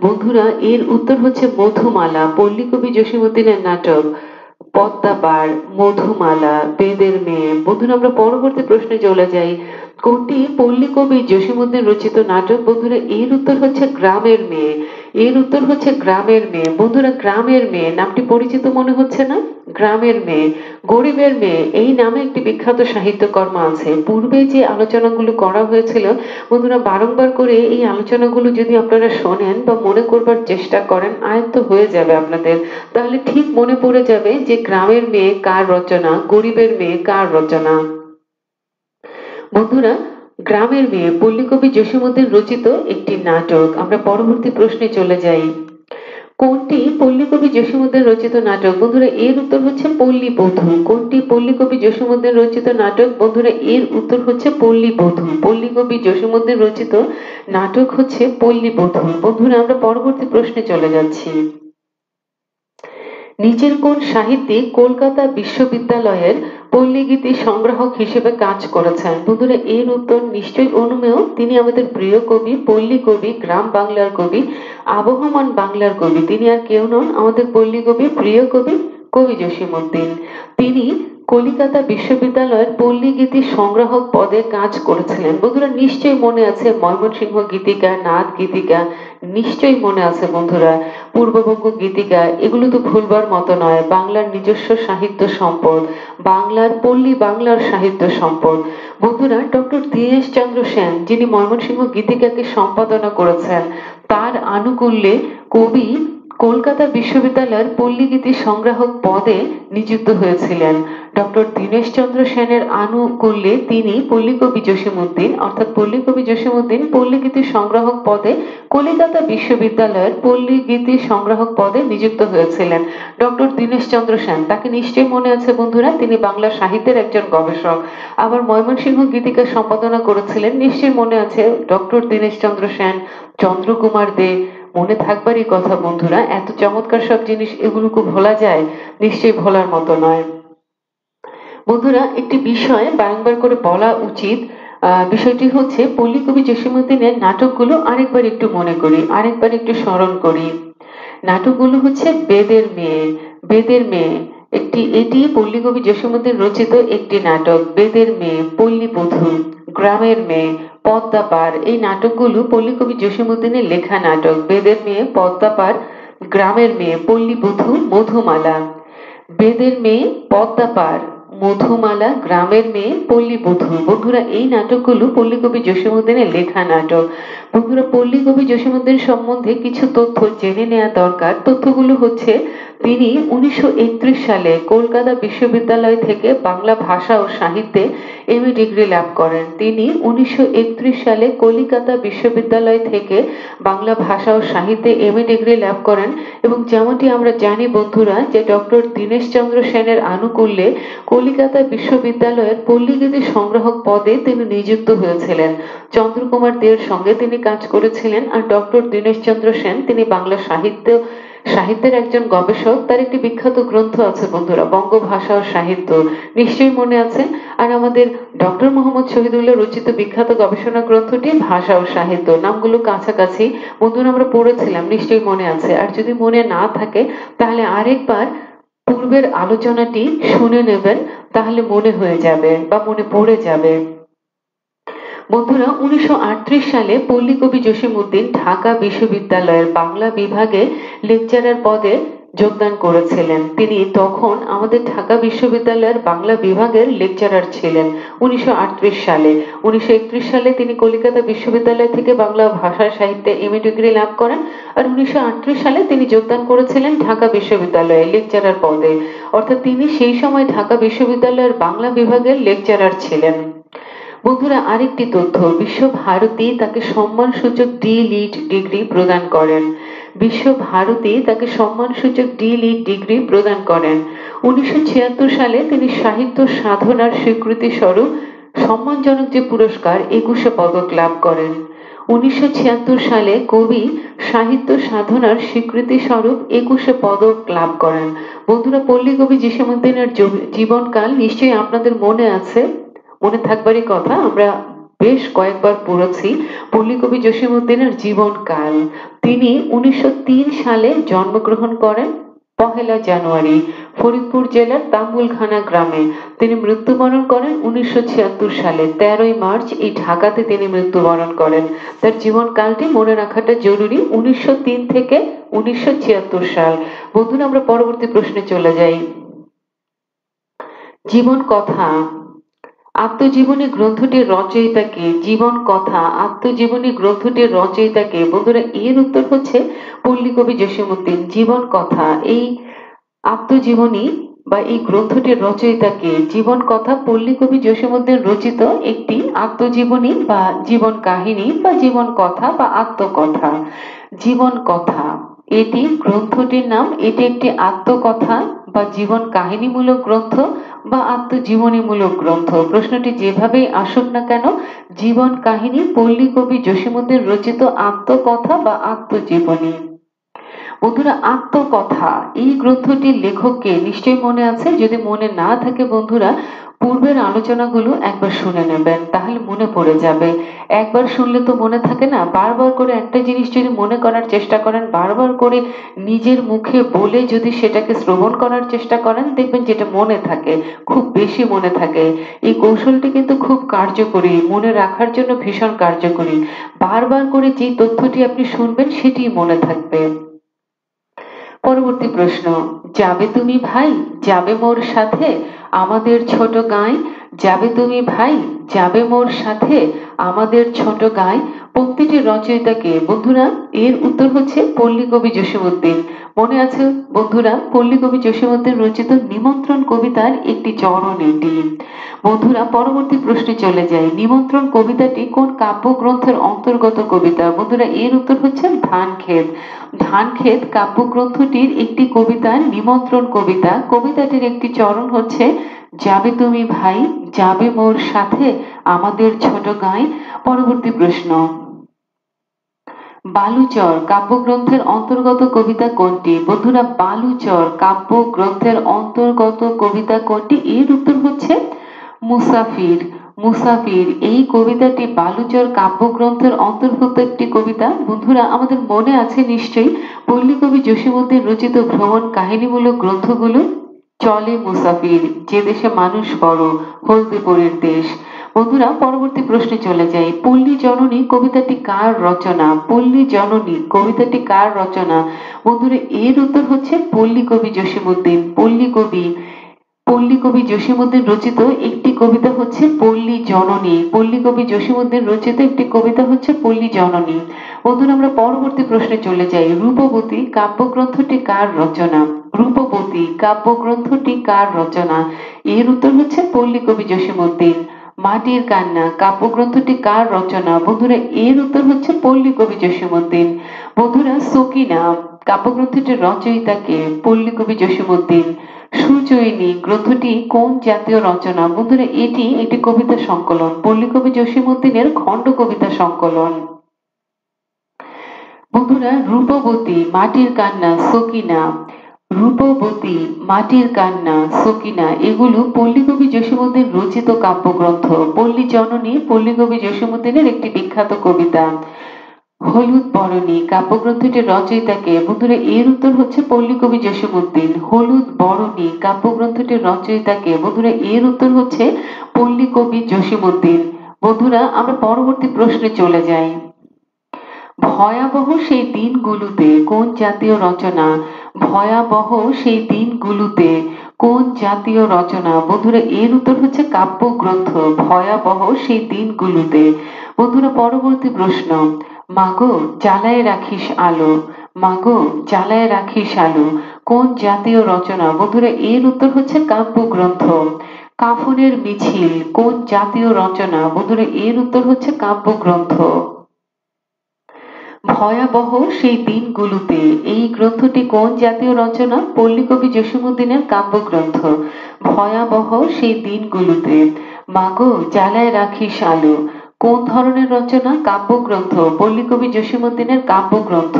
Speaker 1: বন্ধুরা, এর উত্তর হচ্ছে মধুমালা। পল্লীকবি জসীমউদ্দিনের নাটক পদ্মা পার, মধুমালা, বেদের মেয়ে। বন্ধুরা, আমরা পরবর্তী প্রশ্নে চলে যাই। কোনটি পল্লীকবি জসীমউদ্দিন রচিত নাটক? বন্ধুরা, এর উত্তর হচ্ছে গ্রামের মেয়ে। এর উত্তর হচ্ছে গ্রামের মেয়ে। বন্ধুরা, গ্রামের মেয়ে নামটি পরিচিত মনে হচ্ছে না? গ্রামের মেয়ে, গরিবের মেয়ে, এই নামে একটি বিখ্যাত সাহিত্যকর্ম আছে। পূর্বে যে আলোচনাগুলো করা হয়েছিল বন্ধুরা, বারংবার করে এই আলোচনাগুলো যদি আপনারা শোনেন বা মনে করবার চেষ্টা করেন, আয়ত্ত হয়ে যাবে আপনাদের। তাহলে ঠিক মনে পড়ে যাবে যে গ্রামের মেয়ে কার রচনা, গরিবের মেয়ে কার রচনা। বন্ধুরা, গ্রামের মেয়ে পল্লীকবি জসীমউদ্দিন রচিত একটি নাটক। আমরা পরবর্তী প্রশ্নে চলে যাই। কোনটি পল্লীকবি জসীমউদ্দিন রচিত নাটক? বন্ধুরা, এর উত্তর হচ্ছে পল্লীবধূ। কোনটি পল্লীকবি জসীমউদ্দিন রচিত নাটক? বন্ধুরা, এর উত্তর হচ্ছে পল্লীবধূ। পল্লীকবি জসীমউদ্দিন রচিত নাটক হচ্ছে পল্লীবধূ। বন্ধুরা, আমরা পরবর্তী প্রশ্নে চলে যাচ্ছি। নিচের কোন সাহিত্যিক কলকাতা বিশ্ববিদ্যালয়ের পল্লীগীতি সংগ্রাহক হিসেবে কাজ করেছেন? বন্ধুরা, এর উত্তর নিশ্চয়ই অনুমেয়। তিনি আমাদের প্রিয় কবি, পল্লী কবি, গ্রাম বাংলার কবি, আবহমান বাংলার কবি। তিনি আর কেউ নন, আমাদের পল্লী কবি, প্রিয় কবি, কবি জসীমউদ্দিন। তিনি কলিকাতা বিশ্ববিদ্যালয়ের পল্লীগীতি সংগ্রাহক পদে কাজ করেছিলেন। বন্ধুরা, নিশ্চয়ই মনে আছে ময়মনসিংহ গীতিকা, নাথ গীতিকা, নিশ্চয়ই মনে আছে বন্ধুরা। পূর্ববঙ্গ গীতিকা, এগুলো তো ভুলবার মতো নয়। বাংলার নিজস্ব সাহিত্য সম্পদ, বাংলার পল্লী বাংলার সাহিত্য সম্পদ। বন্ধুরা, ডক্টর দীনেশচন্দ্র সেন, যিনি ময়মনসিংহ গীতিকাকে সম্পাদনা করেছেন, তার আনুকূল্যে কবি কলকাতা বিশ্ববিদ্যালয়ের পল্লীগীতি সংগ্রাহক পদে নিযুক্ত হয়েছিলেন। ডক্টর দীনেশচন্দ্র সেনের আনুকূল্যে তিনি পল্লীকবি জসীমউদ্দিন, অর্থাৎ পল্লীকবি জসীমউদ্দিন পল্লীগীতি সংগ্রাহক পদে কলিকাতা বিশ্ববিদ্যালয়ের পল্লীগীতি সংগ্রাহক পদে নিযুক্ত হয়েছিলেন। ডক্টর দীনেশচন্দ্র সেন, তাকে নিশ্চয়ই মনে আছে বন্ধুরা, তিনি বাংলা সাহিত্যের একজন গবেষক। আবার ময়মনসিংহ গীতিকা সম্পাদনা করেছিলেন, নিশ্চয়ই মনে আছে ডক্টর দীনেশচন্দ্র সেন, চন্দ্রকুমার দে। মনে থাকবারই কথা বন্ধুরা, এত চমৎকার সব জিনিস, এগুলোকে ভোলা যায়? নিশ্চয়ই ভোলার মতো নয়। বন্ধুরা, একটি বিষয় বারংবার করে বলা উচিত। বিষয়টি হচ্ছে পল্লীকবি জসীমউদ্দিনের নাটকগুলো আরেকবার একটু মনে করি, আরেকবার একটু স্মরণ করি। নাটকগুলো হচ্ছে বেদের মেয়ে। বেদের মেয়ে এটি পল্লীকবি জসীমউদ্দিন রচিত একটি নাটক। বেদের মেয়ে, পল্লীবধূ, গ্রামের মেয়ে, পদ্মা পার, এই নাটকগুলো পল্লীকবি জসীমউদ্দিনের লেখা নাটক। বেদের মেয়ে, পদ্মা পার, গ্রামের মেয়ে, পল্লীবধূ, মধুমালা। বেদের মেয়ে, পদ্মা পার, মধুমালা, গ্রামের মেয়ে, পল্লীবধূ। বন্ধুরা, এই নাটকগুলো পল্লীকবি জসীমউদ্দিনের লেখা নাটক। বন্ধুরা, পল্লীকবি জসীমউদ্দিন সম্বন্ধে কিছু তথ্য জেনে নেওয়া দরকার। তথ্যগুলো হচ্ছে, তিনি 1931 সালে কলকাতা বিশ্ববিদ্যালয় থেকে বাংলা ভাষা ও সাহিত্যে এমএ ডিগ্রি লাভ করেন। তিনি 1931 সালে কলিকাতা বিশ্ববিদ্যালয় থেকে বাংলা ভাষা ও সাহিত্যে এমএ ডিগ্রি লাভ করেন। এবং যেমনটি আমরা জানি বন্ধুরা, যে ডক্টর দীনেশচন্দ্র সেনের আনুকূল্যে কলিকাতা বিশ্ববিদ্যালয়ের পল্লীগীতি সংগ্রাহক পদে তিনি নিযুক্ত হয়েছিলেন। চন্দ্রকুমার দের সঙ্গে তিনি কাজ করেছিলেন। আর ডক্টর দীনেশচন্দ্র সেন, তিনি বাংলা সাহিত্যের একজন গবেষক। তার একটি বিখ্যাত গ্রন্থ আছে বন্ধুরা, বঙ্গভাষা ও সাহিত্য, নিশ্চয়ই মনে আছে। আর আমাদের ডক্টর মোহাম্মদ শহীদুল্লাহ রচিত বিখ্যাত গবেষণা গ্রন্থটি ভাষা ও সাহিত্য। নামগুলো কাছাকাছি বন্ধুরা, আমরা পড়েছিলাম, নিশ্চয়ই মনে আছে। আর যদি মনে না থাকে তাহলে আরেকবার পূর্বের আলোচনাটি শুনে নেবেন, তাহলে মনে হয়ে যাবে বা মনে পড়ে যাবে। বন্ধুরা 1938 সালে পল্লী কবি জসিমউদ্দিন ঢাকা বিশ্ববিদ্যালয়ের বাংলা বিভাগে লেকচারার পদে যোগদান করেছিলেন। তিনি তখন আমাদের ঢাকা বিশ্ববিদ্যালয়ের বাংলা বিভাগের লেকচারার ছিলেন 1938 সালে। 1931 সালে তিনি কলকাতা বিশ্ববিদ্যালয় থেকে বাংলা ভাষা সাহিত্যে এমএ ডিগ্রি লাভ করেন। আর 1938 সালে তিনি যোগদান করেছিলেন ঢাকা বিশ্ববিদ্যালয়ে লেকচারার পদে, অর্থাৎ তিনি সেই সময় ঢাকা বিশ্ববিদ্যালয়ের বাংলা বিভাগের লেকচারার ছিলেন। বন্ধুরা আরেকটি তথ্য, বিশ্বভারতী তাকে সম্মানসূচক ডি.লিট ডিগ্রি প্রদান করেন। বিশ্বভারতী তাকে সম্মানসূচক ডি.লিট ডিগ্রি প্রদান করেন। 1976 সালে তিনি সাহিত্য সাধনার স্বীকৃতি স্বরূপ সম্মানজনক যে পুরস্কার 21 পদক লাভ করেন। 1976 সালে কবি সাহিত্য সাধনার স্বীকৃতি স্বরূপ 21 পদক লাভ করেন। বন্ধুরা পল্লী কবি জসিমউদ্দিনের জীবনকাল নিশ্চয়ই আপনাদের মনে আছে, মনে থাকবারই কথা, আমরা বেশ কয়েকবার পড়েছি পল্লী কবি জসিমউদ্দিনের জীবনকাল। তিনি 1903 সালে জন্মগ্রহণ করেন 1 জানুয়ারি ফরিদপুর জেলার তাম্বুলখানা গ্রামে। তিনি মৃত্যুবরণ করেন 1976 সালে 13 মার্চ এই ঢাকাতে তিনি মৃত্যুবরণ করেন। তার জীবনকালটি মনে রাখাটা জরুরি, 1903 থেকে 1976 সাল। বন্ধুরা আমরা পরবর্তী প্রশ্নে চলে যাই। জীবন কথা আত্মজীবনী গ্রন্থটির রচয়িতা কে? জীবন কথা আত্মজীবনী গ্রন্থটির রচয়িতা কে? বন্ধুরা এর উত্তর হচ্ছে পল্লী কবি জসিমউদ্দিন। জীবন কথা এই আত্মজীবনী বা এই গ্রন্থটির রচয়িতা কে? জীবন কথা পল্লী কবি জসিমউদ্দিন রচিত একটি আত্মজীবনী বা জীবন কাহিনী বা জীবন কথা বা আত্মকথা। জীবন কথা এটি গ্রন্থটির নাম। এটি একটি আত্মকথা বা জীবন কাহিনীমূলক গ্রন্থ বা আত্মজীবনীমূলক গ্রন্থ। প্রশ্নটি যেভাবেই আসুক না কেন, জীবন কাহিনী পল্লী কবি জসিমউদ্দিন রচিত আত্মকথা বা আত্মজীবনী। বন্ধুরা আত্মকথা এই গ্রন্থটির লেখককে নিশ্চয়ই মনে আছে? যদি মনে না থাকে বন্ধুরা পূর্বের আলোচনাগুলো একবার শুনে নেবেন, তাহলে মনে পড়ে যাবে। একবার শুনলে তো মনে থাকে না, বারবার করে একটা জিনিস যদি মনে করার চেষ্টা করেন, বারবার করে নিজের মুখে বলে যদি সেটাকে শ্রবণ করার চেষ্টা করেন, দেখবেন যেটা মনে থাকে, খুব বেশি মনে থাকে। এই কৌশলটি কিন্তু খুব কার্যকরী, মনে রাখার জন্য ভীষণ কার্যকরী। বারবার করে যে তথ্যটি আপনি শুনবেন সেটি মনে থাকবে। পরবর্তী প্রশ্ন, যাবে তুমি ভাই যাবে মোর সাথে আমাদের ছোট গাঁয়, যাবে তুমি ভাই যাবে মোর সাথে আমাদের ছোট গাঁয়, পংক্তিটির রচয়িতা কে? বন্ধুরা এর উত্তর হচ্ছে পল্লী কবি জসিমউদ্দিন। মনে আছে বন্ধুরা পল্লী কবি জসিমউদ্দিন রচিত নিমন্ত্রণ কবিতার একটি চরণ এটি। বন্ধুরা পরবর্তী প্রশ্নে চলে যায়। নিমন্ত্রণ কবিতাটি কোন কাব্যগ্রন্থের অন্তর্গত কবিতা? বন্ধুরা এর উত্তর হচ্ছে ধানক্ষেত। ধানক্ষেত কাব্যগ্রন্থটির একটি কবিতা নিমন্ত্রণ কবিতা। কবিতাটির একটি চরণ হচ্ছে যাবে তুমি ভাই যাবে মোর সাথে আমাদের ছোট গাঁয়। পরবর্তী প্রশ্ন, বালুচর কাব্যগ্রন্থের অন্তর্গত কবিতা কোনটি? বন্ধুরা বালুচর কাব্যগ্রন্থের অন্তর্গত কবিতা কোনটি? এর উত্তর হচ্ছে মুসাফির। মুসাফির এই কবিতাটি বালুচর কাব্যগ্রন্থের অন্তর্ভুক্ত একটি কবিতা। বন্ধুরা আমাদের মনে আছে নিশ্চয়ই পল্লী কবি জসিমউদ্দিন রচিত ভ্রমণ কাহিনীমূলক গ্রন্থগুলো, চলে মুসাফির, যে দেশে মানুষ বড়, হলদেপুরের দেশ। বন্ধুরা পরবর্তী প্রশ্নে চলে যাই। পল্লী জননী কবিতাটি কার রচনা? পল্লী জননী কবিতাটি কার রচনা? বন্ধুরা এর উত্তর হচ্ছে পল্লী কবি জসিমউদ্দিন। পল্লী কবি জসিমউদ্দিন রচিত একটি কবিতা হচ্ছে পল্লী জননী। পল্লী কবি জসিমউদ্দিন রচিত একটি কবিতা হচ্ছে পল্লী জননী। বন্ধুরা আমরা পরবর্তী প্রশ্নে চলে যাই। রূপবতী কাব্যগ্রন্থটি কার রচনা? রূপবতী কাব্যগ্রন্থটি কার রচনা? এর উত্তর হচ্ছে পল্লী কবি জসিমউদ্দিন। মাটির কান্না কাব্যগ্রন্থটি কার রচনা? বন্ধুরা এর উত্তর হচ্ছে পল্লী কবি জসিমউদ্দিন। বন্ধুরা সকিনা কাব্যগ্রন্থটির রচয়িতা কে? পল্লী কবি জসিমউদ্দিন। সুচৈনী গ্রন্থটি কোন জাতীয় রচনা? বন্ধুরা এটি একটি কবিতা সংকলন, পল্লী কবি জসিমউদ্দিনের খণ্ড কবিতা সংকলন। বন্ধুরা রূপবতী, মাটির কান্না, সকিনা, রূপবতী, মাটির কান্না, সকিনা এগুলো পল্লী কবি জসিমউদ্দিন রচিত কাব্যগ্রন্থ। পল্লী জননী পল্লী কবি জসিমউদ্দিনের একটি বিখ্যাত কবিতা। হলুদ বরণী কাব্যগ্রন্থটির রচয়িতা কে? বন্ধুরা এর উত্তর হচ্ছে পল্লী কবি জসিমউদ্দিন। হলুদ বরণী কাব্যগ্রন্থটির রচয়িতা কে? বন্ধুরা এর উত্তর হচ্ছে পল্লী কবি জসিমউদ্দিন। বন্ধুরা আমরা পরবর্তী প্রশ্নে চলে যাই। ভয়াবহ সেই দিনগুলোতে কোন জাতীয় রচনা? ভয়াবহ সেই দিনগুলোতে কোন জাতীয় রচনা? বন্ধুরা এর উত্তর হচ্ছে কাব্যগ্রন্থ। ভয়াবহ সেই দিনগুলোতে। বন্ধুরা পরবর্তী প্রশ্ন, মাগো জ্বালায় রাখিস আলো, মাগো জ্বালায় রাখিস আলো কোন জাতীয় রচনা? বন্ধুরা এর উত্তর হচ্ছে কাব্যগ্রন্থ। কাফনের মিছিল কোন জাতীয় রচনা? বন্ধুরা এর উত্তর হচ্ছে কাব্যগ্রন্থ। ভয়াবহ সেই দিনগুলোতে এই গ্রন্থটি কোন জাতীয় রচনা? পল্লীকবি জসীমউদ্দীনের কাব্যগ্রন্থ। ভয়াবহ সেই দিনগুলোতে। মাগো জ্বালায় রাখিস আলো কোন ধরনের রচনা? কাব্যগ্রন্থ। পল্লীকবি জসীমউদ্দীনের কাব্যগ্রন্থ।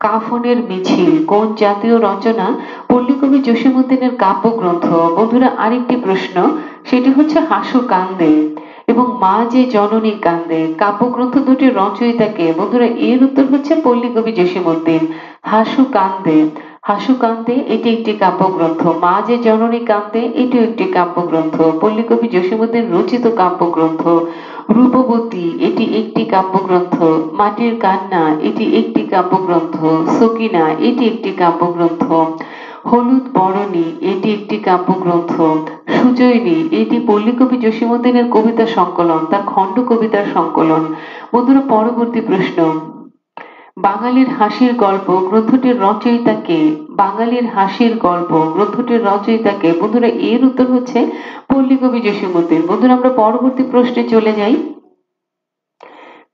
Speaker 1: কাফনের মিছিল কোন জাতীয় রচনা? পল্লীকবি জসীমউদ্দীনের কাব্যগ্রন্থ। বন্ধুরা আরেকটি প্রশ্ন, সেটি হচ্ছে হাসু কান্দে এবং মা যে জননী কান্দে কাব্যগ্রন্থ দুটির রচয়িতাকে? বন্ধুরা এর উত্তর হচ্ছে পল্লীকবি জসীমউদ্দীন। হাসু কান্দে, হাসু কান্দে এটি একটি কাব্যগ্রন্থ। মা যে জননী কান্দে এটিও একটি কাব্যগ্রন্থ, পল্লীকবি জসীমউদ্দীন রচিত কাব্যগ্রন্থ। রূপবতী এটি একটি কাব্যগ্রন্থ। মাটির কান্না এটি একটি কাব্যগ্রন্থ। সকিনা এটি একটি কাব্যগ্রন্থ। হলুদ বরণী এটি একটি কাব্যগ্রন্থ। সুজয়িনী এটি পল্লীকবি জসীমউদ্দীনের কবিতা সংকলন, তার খণ্ড কবিতার সংকলন। বন্ধুরা পরবর্তী প্রশ্ন, বাঙালির হাসির গল্প গ্রন্থটির রচয়িতা কে? বাঙালির হাসির গল্প গ্রন্থটির রচয়িতা কে? বন্ধুরা এর উত্তর হচ্ছে পল্লীকবি জসীমউদ্দীন। বন্ধুরা আমরা পরবর্তী প্রশ্নে চলে যাই।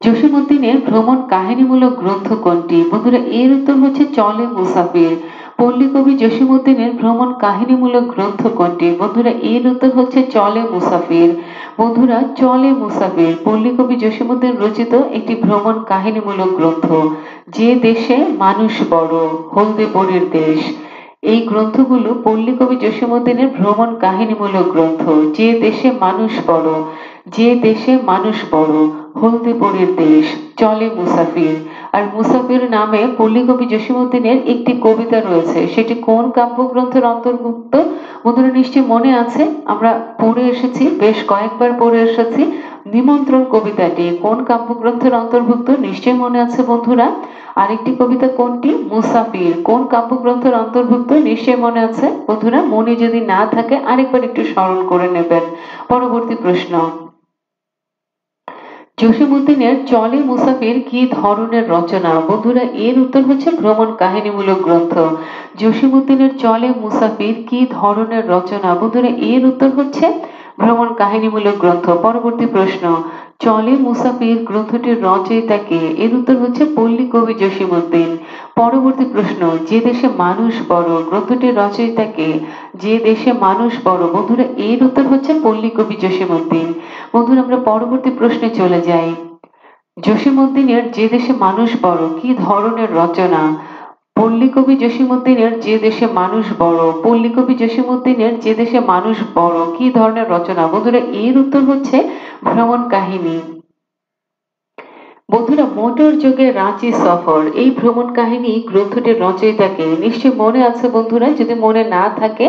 Speaker 1: জসীমউদ্দীনের ভ্রমণ কাহিনীমূলক গ্রন্থ কোনটি? বন্ধুরা এর উত্তর হচ্ছে চলে মুসাফির। পল্লীকবি জসীমউদ্দীনের ভ্রমণ কাহিনীমূলক গ্রন্থ কোনটি? বন্ধুরা এর উত্তর হচ্ছে চলে মুসাফির। বন্ধুরা চলে মুসাফির পল্লীকবি জসীমউদ্দীন রচিত একটি ভ্রমণ কাহিনীমূলক গ্রন্থ। যে দেশে মানুষ বড়, হলদে পরীর দেশ, এই গ্রন্থগুলো পল্লীকবি জসীমউদ্দীনের ভ্রমণ কাহিনীমূলক গ্রন্থ। যে দেশে মানুষ বড়, যে দেশে মানুষ বড়, হলদেপরীর দেশ, চলে মুসাফির। আর মুসাফির নামে পল্লীকবি জসীমউদ্দীনের একটি কবিতা রয়েছে, সেটি কোন কাব্যগ্রন্থের অন্তর্ভুক্ত? বন্ধুরা নিশ্চয়ই মনে আছে, আমরা পড়ে এসেছি, বেশ কয়েকবার পড়ে এসেছি। নিমন্ত্রণ কবিতাটি কোন কাব্যগ্রন্থের অন্তর্ভুক্ত? নিশ্চয়ই মনে আছে বন্ধুরা। আরেকটি কবিতা কোনটি? মুসাফির কোন কাব্যগ্রন্থের অন্তর্ভুক্ত? নিশ্চয়ই মনে আছে বন্ধুরা। মনে যদি না থাকে আরেকবার একটু স্মরণ করে নেবেন। পরবর্তী প্রশ্ন, জসীমউদ্দীনের চলে মুসাফির কি ধরনের রচনা? বন্ধুরা এর উত্তর হচ্ছে ভ্রমণ কাহিনীমূলক গ্রন্থ। জসীমউদ্দীনের চলে মুসাফির কি ধরনের রচনা? বন্ধুরা এর উত্তর হচ্ছে ভ্রমণ কাহিনীমূলক গ্রন্থ। পরবর্তী প্রশ্ন, চলে মুসাফির গ্রন্থটির রচয়িতা কে? এর উত্তর হচ্ছে পল্লীকবি জসীমউদ্দীন। পরবর্তী প্রশ্ন, যে দেশে মানুষ বড় গ্রন্থটির রচয়িতা কে? যে দেশে মানুষ বড়, বন্ধুরা এর উত্তর হচ্ছে পল্লীকবি জসীমউদ্দীন। বন্ধুরা আমরা পরবর্তী প্রশ্নে চলে যাই। জসীমউদ্দীনের যে দেশে মানুষ বড় কি ধরনের রচনা? পল্লীকবি জসীমউদ্দীনের যে দেশে মানুষ বড়, পল্লীকবি জসীমউদ্দীনের যে দেশে মানুষ বড় কি ধরনের রচনা? বন্ধুরা এর উত্তর হচ্ছে ভ্রমণ কাহিনী। বন্ধুরা মোটর যোগে রাঁচি সফর এই ভ্রমণ কাহিনী গ্রন্থটির রচয়িতাকে? নিশ্চয়ই মনে আছে বন্ধুরা, যদি মনে না থাকে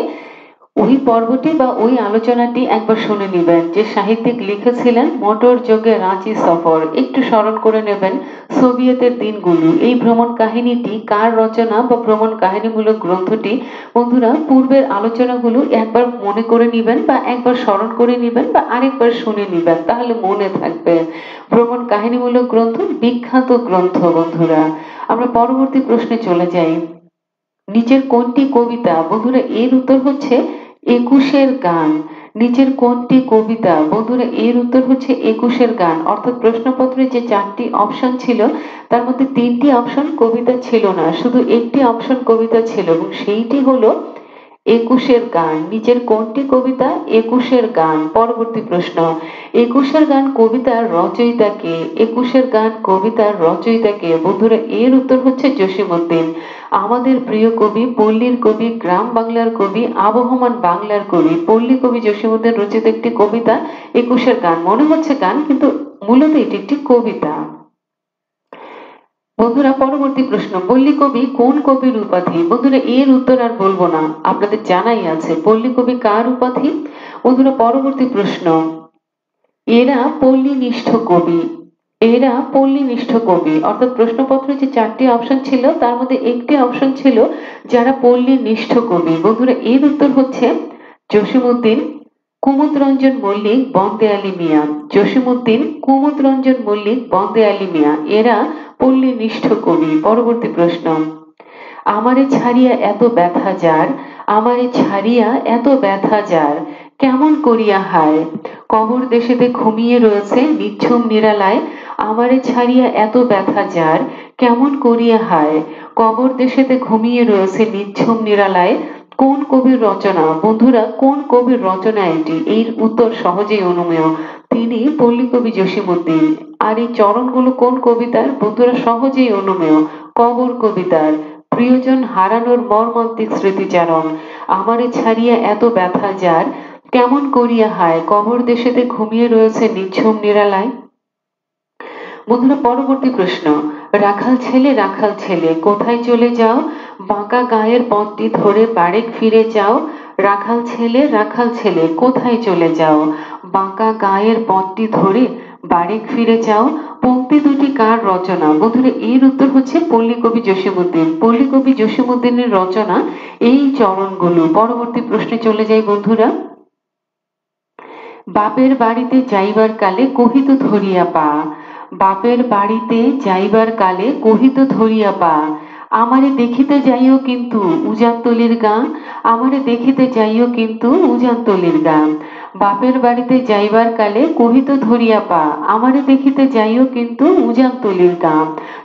Speaker 1: ওই পর্বটি বা ওই আলোচনাটি একবার শুনে নেবেন। যে সাহিত্যিক লিখেছিলেন মোটর যোগে রাঁচি সফর, একটু স্মরণ করে নেবেন সোভিয়েতের দিনগুলো। এই ভ্রমণ কাহিনীটি কার রচনা বা ভ্রমণ কাহিনীমূলক গ্রন্থটি? বন্ধুরা পূর্বের আলোচনাগুলো একবার মনে করে নিবেন বা একবার স্মরণ করে নিবেন বা আরেকবার শুনে নিবেন, তাহলে মনে থাকবে। ভ্রমণ কাহিনীমূলক গ্রন্থ বিখ্যাত গ্রন্থ। বন্ধুরা আমরা পরবর্তী প্রশ্নে চলে যাই। নিচের কোনটি কবিতা? বন্ধুরা এর উত্তর হচ্ছে একুশের গান। নিচের কোনটি কবিতা? বন্ধুরা এর উত্তর হচ্ছে একুশের গান। অর্থাৎ প্রশ্নপত্রে যে 4টি অপশন ছিল তার মধ্যে 3টি অপশন কবিতা ছিল না, শুধু একটি অপশন কবিতা ছিল এবং সেইটি হলো একুশের গান। নিচের কোনটি কবিতা? একুশের গান। পরবর্তী প্রশ্ন, একুশের গান কবিতার রচয়িতা কে? একুশের গান কবিতার রচয়িতা কে? বন্ধুরা এর উত্তর হচ্ছে জসীমউদ্দীন। আমাদের প্রিয় কবি, পল্লীর কবি, গ্রাম বাংলার কবি, আবহমান বাংলার কবি, পল্লী কবি জসীমউদ্দীন রচিত একটি কবিতা একুশের গান। মনে হচ্ছে গান, কিন্তু মূলত এটি একটি কবিতা। বন্ধুরা পরবর্তী প্রশ্ন, পল্লী কবি কোন কবির উপাধি? বন্ধুরা এর উত্তর আর বলবো না, আপনাদের জানাই আছে পল্লী কবি কার উপাধি। বন্ধুরা পরবর্তী প্রশ্ন, এরা পল্লীনিষ্ঠ কবি। এরা পল্লীনিষ্ঠ কবি, অর্থাৎ প্রশ্নপত্রে যে 4টি অপশন ছিল তার মধ্যে একটি অপশন ছিল যারা পল্লীনিষ্ঠ কবি। বন্ধুরা এর উত্তর হচ্ছে জসীমউদ্দিন, কুমুদরঞ্জন মল্লিক, বন্দে আলী মিয়া। জসীমউদ্দিন, কুমুদরঞ্জন মল্লিক, বন্দে আলী মিয়া এরা পল্লীনিষ্ঠ কবি। পরবর্তী প্রশ্ন, আমারে ছাড়িয়া এত ব্যথা যার, আমারে ছাড়িয়া এত ব্যথা যার, কেমন করিয়া হায়। কবর দেশেতে ঘুমিয়ে রয়েছে নিঝুম নিরালায়, আমারে ছাড়িয়া এত ব্যথা যার, কেমন করিয়া হায়। কবর দেশেতে ঘুমিয়ে রয়েছে নিঝুম নিরালায়, কোন কবির রচনা? বন্ধুরা কোন কবির রচনা এটি? এর উত্তর সহজেই অনুমেয়, তিনি পল্লীকবি জসীমউদ্দিন। আর এই চরণগুলো কোন কবিতার? বন্ধুরা সহজেই অনুমেয়, কবর কবিতার। প্রিয়জন হারানোর মর্মান্তিক স্মৃতিচারণ, আমারে ছাড়িয়া এত ব্যথা যার, কেমন করিয়া হায়। কবর দেশেতে ঘুমিয়ে রয়েছে নিঝুম নিরালায়। বন্ধুরা পরবর্তী প্রশ্ন, রাখাল ছেলে রাখাল ছেলে কোথায় চলে যাও, বাঁকা গায়ের পথটি ধরে বাড়ি ফিরে যাও। রাখাল ছেলে কোথায় চলে যাও, বাঁকা গায়ের পথটি ধরে বাড়ি ফিরে যাও। পংক্তি দুটি কার রচনা? বন্ধুরা এর উত্তর হচ্ছে পল্লীকবি জসীমউদ্দিন। পল্লীকবি জসীমউদ্দিনের রচনা এই চরণগুলো। পরবর্তী প্রশ্নে চলে যাই বন্ধুরা, বাপের বাড়িতে যাইবার কালে কহিত ধরিয়া পা, বাপের বাড়িতে যাইবার কালে কহিত ধরিয়া পা। আমারে দেখিতে যাইও কিন্তু উজানতলির গাঁ, আমারে দেখিতে যাইও কিন্তু উজানতলির গাঁ। বাপের বাড়িতে যাইবার কালে কহিত ধরিয়া পা, আমারে দেখিতে যাইও কিন্তু উজানতলির গাঁ।